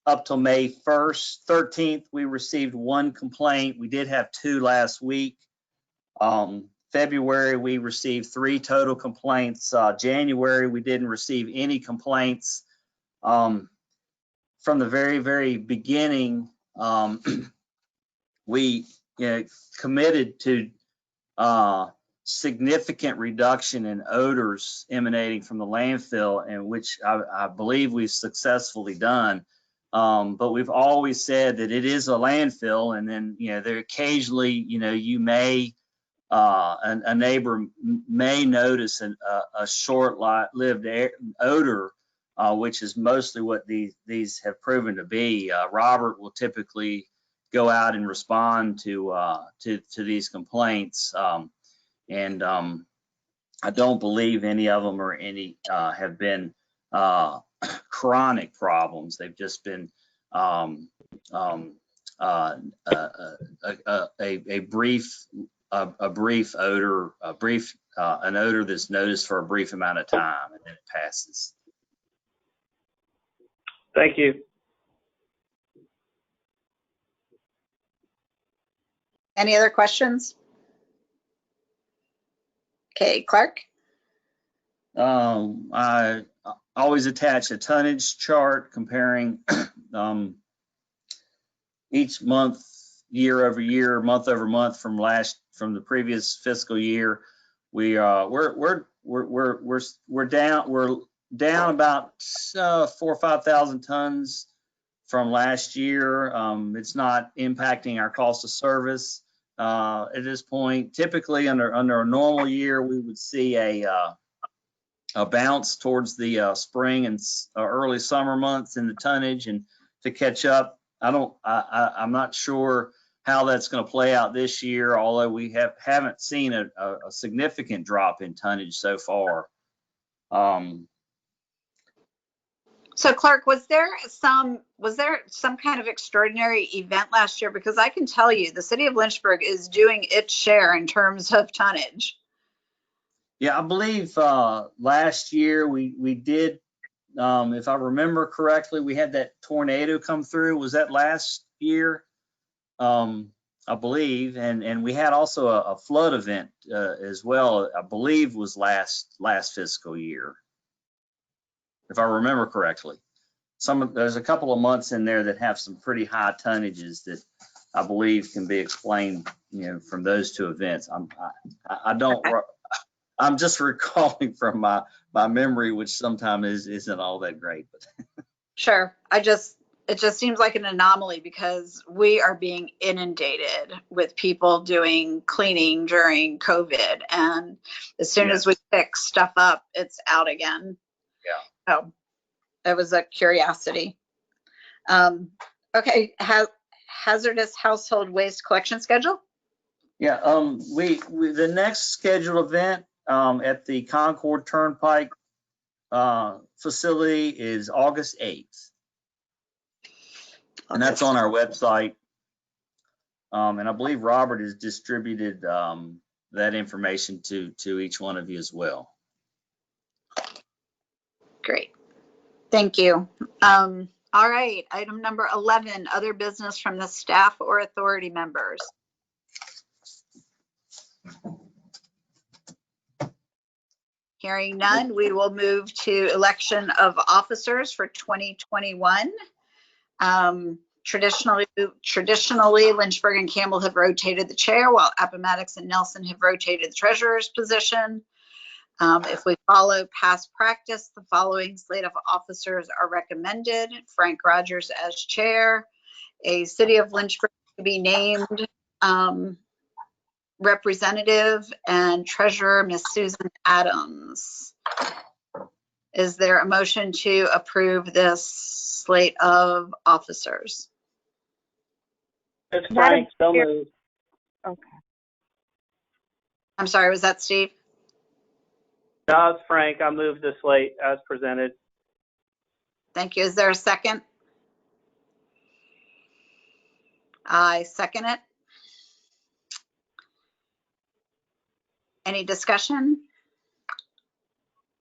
[SPEAKER 3] up till May 1st, 13th, we received 1 complaint. We did have 2 last week. February, we received 3 total complaints. January, we didn't receive any complaints. From the very, very beginning, we committed to significant reduction in odors emanating from the landfill, and which I believe we've successfully done. But we've always said that it is a landfill, and then there occasionally you may a neighbor may notice a short-lived odor, which is mostly what these have proven to be. Robert will typically go out and respond to these complaints, and I don't believe any of them have been chronic problems. They've just been a brief odor, an odor that's noticed for a brief amount of time and then it passes.
[SPEAKER 16] Thank you.
[SPEAKER 1] Any other questions? Okay, Clark?
[SPEAKER 3] I always attach a tonnage chart comparing each month, year over year, month over month from the previous fiscal year. We're down about 4,000 or 5,000 tons from last year. It's not impacting our cost of service at this point. Typically, under a normal year, we would see a bounce towards the spring and early summer months in the tonnage, and to catch up. I'm not sure how that's going to play out this year, although we haven't seen a significant drop in tonnage so far.
[SPEAKER 1] So Clark, was there some kind of extraordinary event last year? Because I can tell you the city of Lynchburg is doing its share in terms of tonnage.
[SPEAKER 3] Yeah, I believe last year we did, if I remember correctly, we had that tornado come through. Was that last year? I believe, and we had also a flood event as well. I believe was last fiscal year, if I remember correctly. There's a couple of months in there that have some pretty high tonnages that I believe can be explained, from those 2 events. I'm just recalling from my memory, which sometimes isn't all that great. But
[SPEAKER 1] Sure. It just seems like an anomaly because we are being inundated with people doing cleaning during COVID. And as soon as we pick stuff up, it's out again.
[SPEAKER 3] Yeah.
[SPEAKER 1] So it was a curiosity. Okay. Hazardous household waste collection schedule?
[SPEAKER 3] Yeah. The next scheduled event at the Concord Turnpike facility is August 8th. And that's on our website. And I believe Robert has distributed that information to each one of you as well.
[SPEAKER 1] Great. Thank you. All right. Item number 11, other business from the staff or authority members. Hearing none, we will move to election of officers for 2021. Traditionally, Lynchburg and Campbell have rotated the chair, while Appomattox and Nelson have rotated the treasurer's position. If we follow past practice, the following slate of officers are recommended: Frank Rogers as chair, a City of Lynchburg to be named representative, and treasurer Miss Susan Adams. Is there a motion to approve this slate of officers?
[SPEAKER 16] It's Frank, so moved.
[SPEAKER 2] Okay.
[SPEAKER 1] I'm sorry, was that Steve?
[SPEAKER 16] No, it's Frank. I move the slate as presented.
[SPEAKER 1] Thank you. Is there a second? I second it. Any discussion?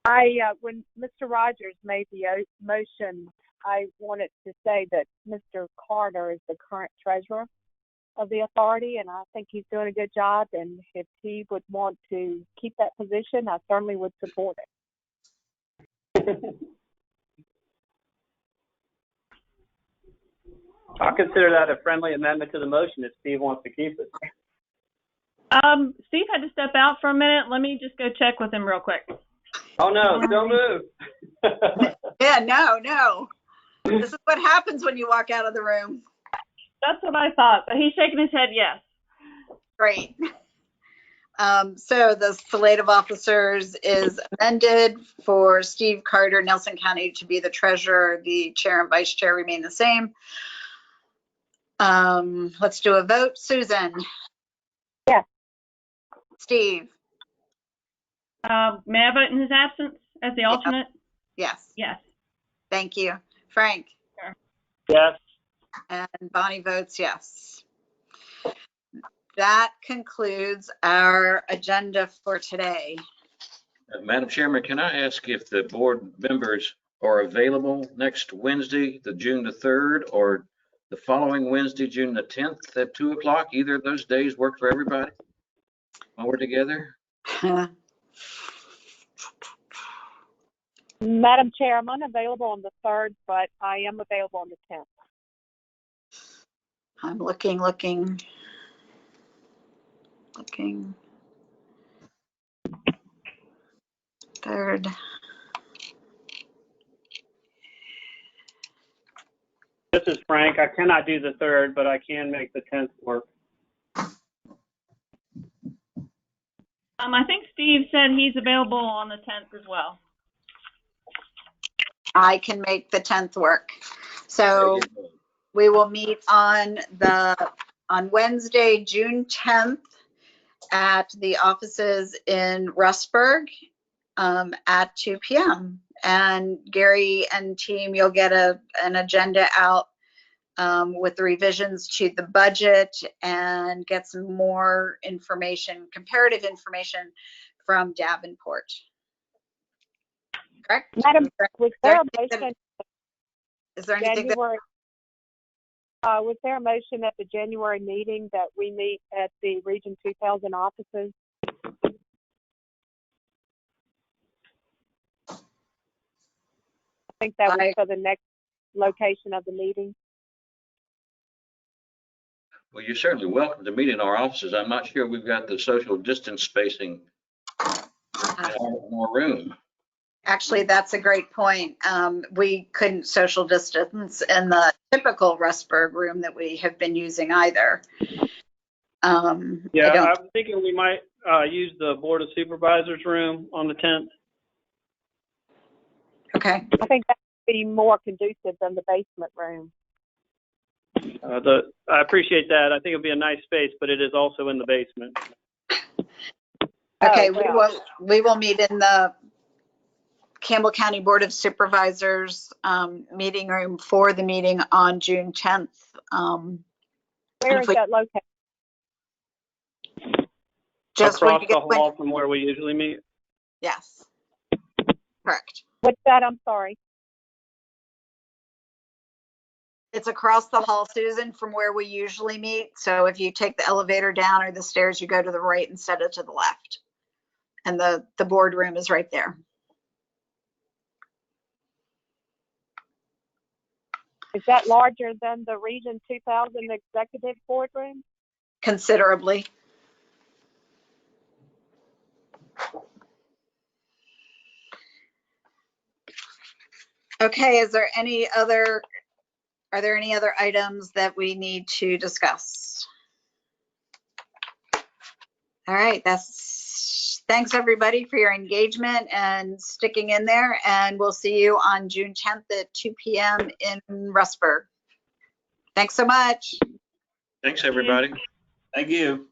[SPEAKER 2] When Mr. Rogers made the motion, I wanted to say that Mr. Carter is the current treasurer of the authority, and I think he's doing a good job. And if he would want to keep that position, I certainly would support it.
[SPEAKER 16] I'll consider that a friendly amendment to the motion if Steve wants to keep it.
[SPEAKER 17] Steve had to step out for a minute. Let me just go check with him real quick.
[SPEAKER 16] Oh no, don't move.
[SPEAKER 1] Yeah, no. This is what happens when you walk out of the room.
[SPEAKER 17] That's what I thought, but he's shaking his head yes.
[SPEAKER 1] Great. So the slate of officers is amended for Steve Carter, Nelson County, to be the treasurer. The chair and vice chair remain the same. Let's do a vote. Susan?
[SPEAKER 2] Yes.
[SPEAKER 1] Steve?
[SPEAKER 17] May I vote in his absence as the alternate?
[SPEAKER 1] Yes.
[SPEAKER 17] Yes.
[SPEAKER 1] Thank you. Frank?
[SPEAKER 17] Sure.
[SPEAKER 16] Yes.
[SPEAKER 1] And Bonnie votes yes. That concludes our agenda for today.
[SPEAKER 5] Madam Chairman, can I ask if the board members are available next Wednesday, the June the 3rd, or the following Wednesday, June the 10th at 2 o'clock? Either of those days work for everybody while we're together?
[SPEAKER 2] Madam Chair, I'm unavailable on the 3rd, but I am available on the 10th.
[SPEAKER 1] I'm looking. 3rd.
[SPEAKER 16] This is Frank. I cannot do the 3rd, but I can make the 10th work.
[SPEAKER 17] I think Steve said he's available on the 10th as well.
[SPEAKER 1] I can make the 10th work. So we will meet on Wednesday, June 10th at the offices in Rustburg at 2 p.m. And Gary and team, you'll get an agenda out with the revisions to the budget and get some more information, comparative information from Davenport. Correct?
[SPEAKER 2] Madam, was there a motion?
[SPEAKER 1] Is there anything
[SPEAKER 2] January, was there a motion at the January meeting that we meet at the Region 2000 offices? I think that was for the next location of the meeting.
[SPEAKER 5] Well, you're certainly welcome to meet in our offices. I'm not sure we've got the social distance spacing in our room.
[SPEAKER 1] Actually, that's a great point. We couldn't social distance in the typical Rustburg room that we have been using either.
[SPEAKER 16] I'm thinking we might use the Board of Supervisors room on the 10th.
[SPEAKER 1] Okay.
[SPEAKER 2] I think that would be more conducive than the basement room.
[SPEAKER 16] I appreciate that. I think it'll be a nice space, but it is also in the basement.
[SPEAKER 1] Okay, we will meet in the Campbell County Board of Supervisors meeting room for the meeting on June 10th.
[SPEAKER 2] Where is that located?
[SPEAKER 1] Just
[SPEAKER 16] across the hall from where we usually meet?
[SPEAKER 1] Yes. Correct.
[SPEAKER 2] What's that? I'm sorry.
[SPEAKER 1] It's across the hall, Susan, from where we usually meet. So if you take the elevator down or the stairs, you go to the right instead of to the left. And the boardroom is right there.
[SPEAKER 2] Is that larger than the Region 2000 executive boardroom?
[SPEAKER 1] Considerably. Okay, are there any other items that we need to discuss? All right, thanks everybody for your engagement and sticking in there, and we'll see you on June 10th at 2 p.m. in Rustburg. Thanks so much.
[SPEAKER 5] Thanks, everybody.
[SPEAKER 3] Thank you.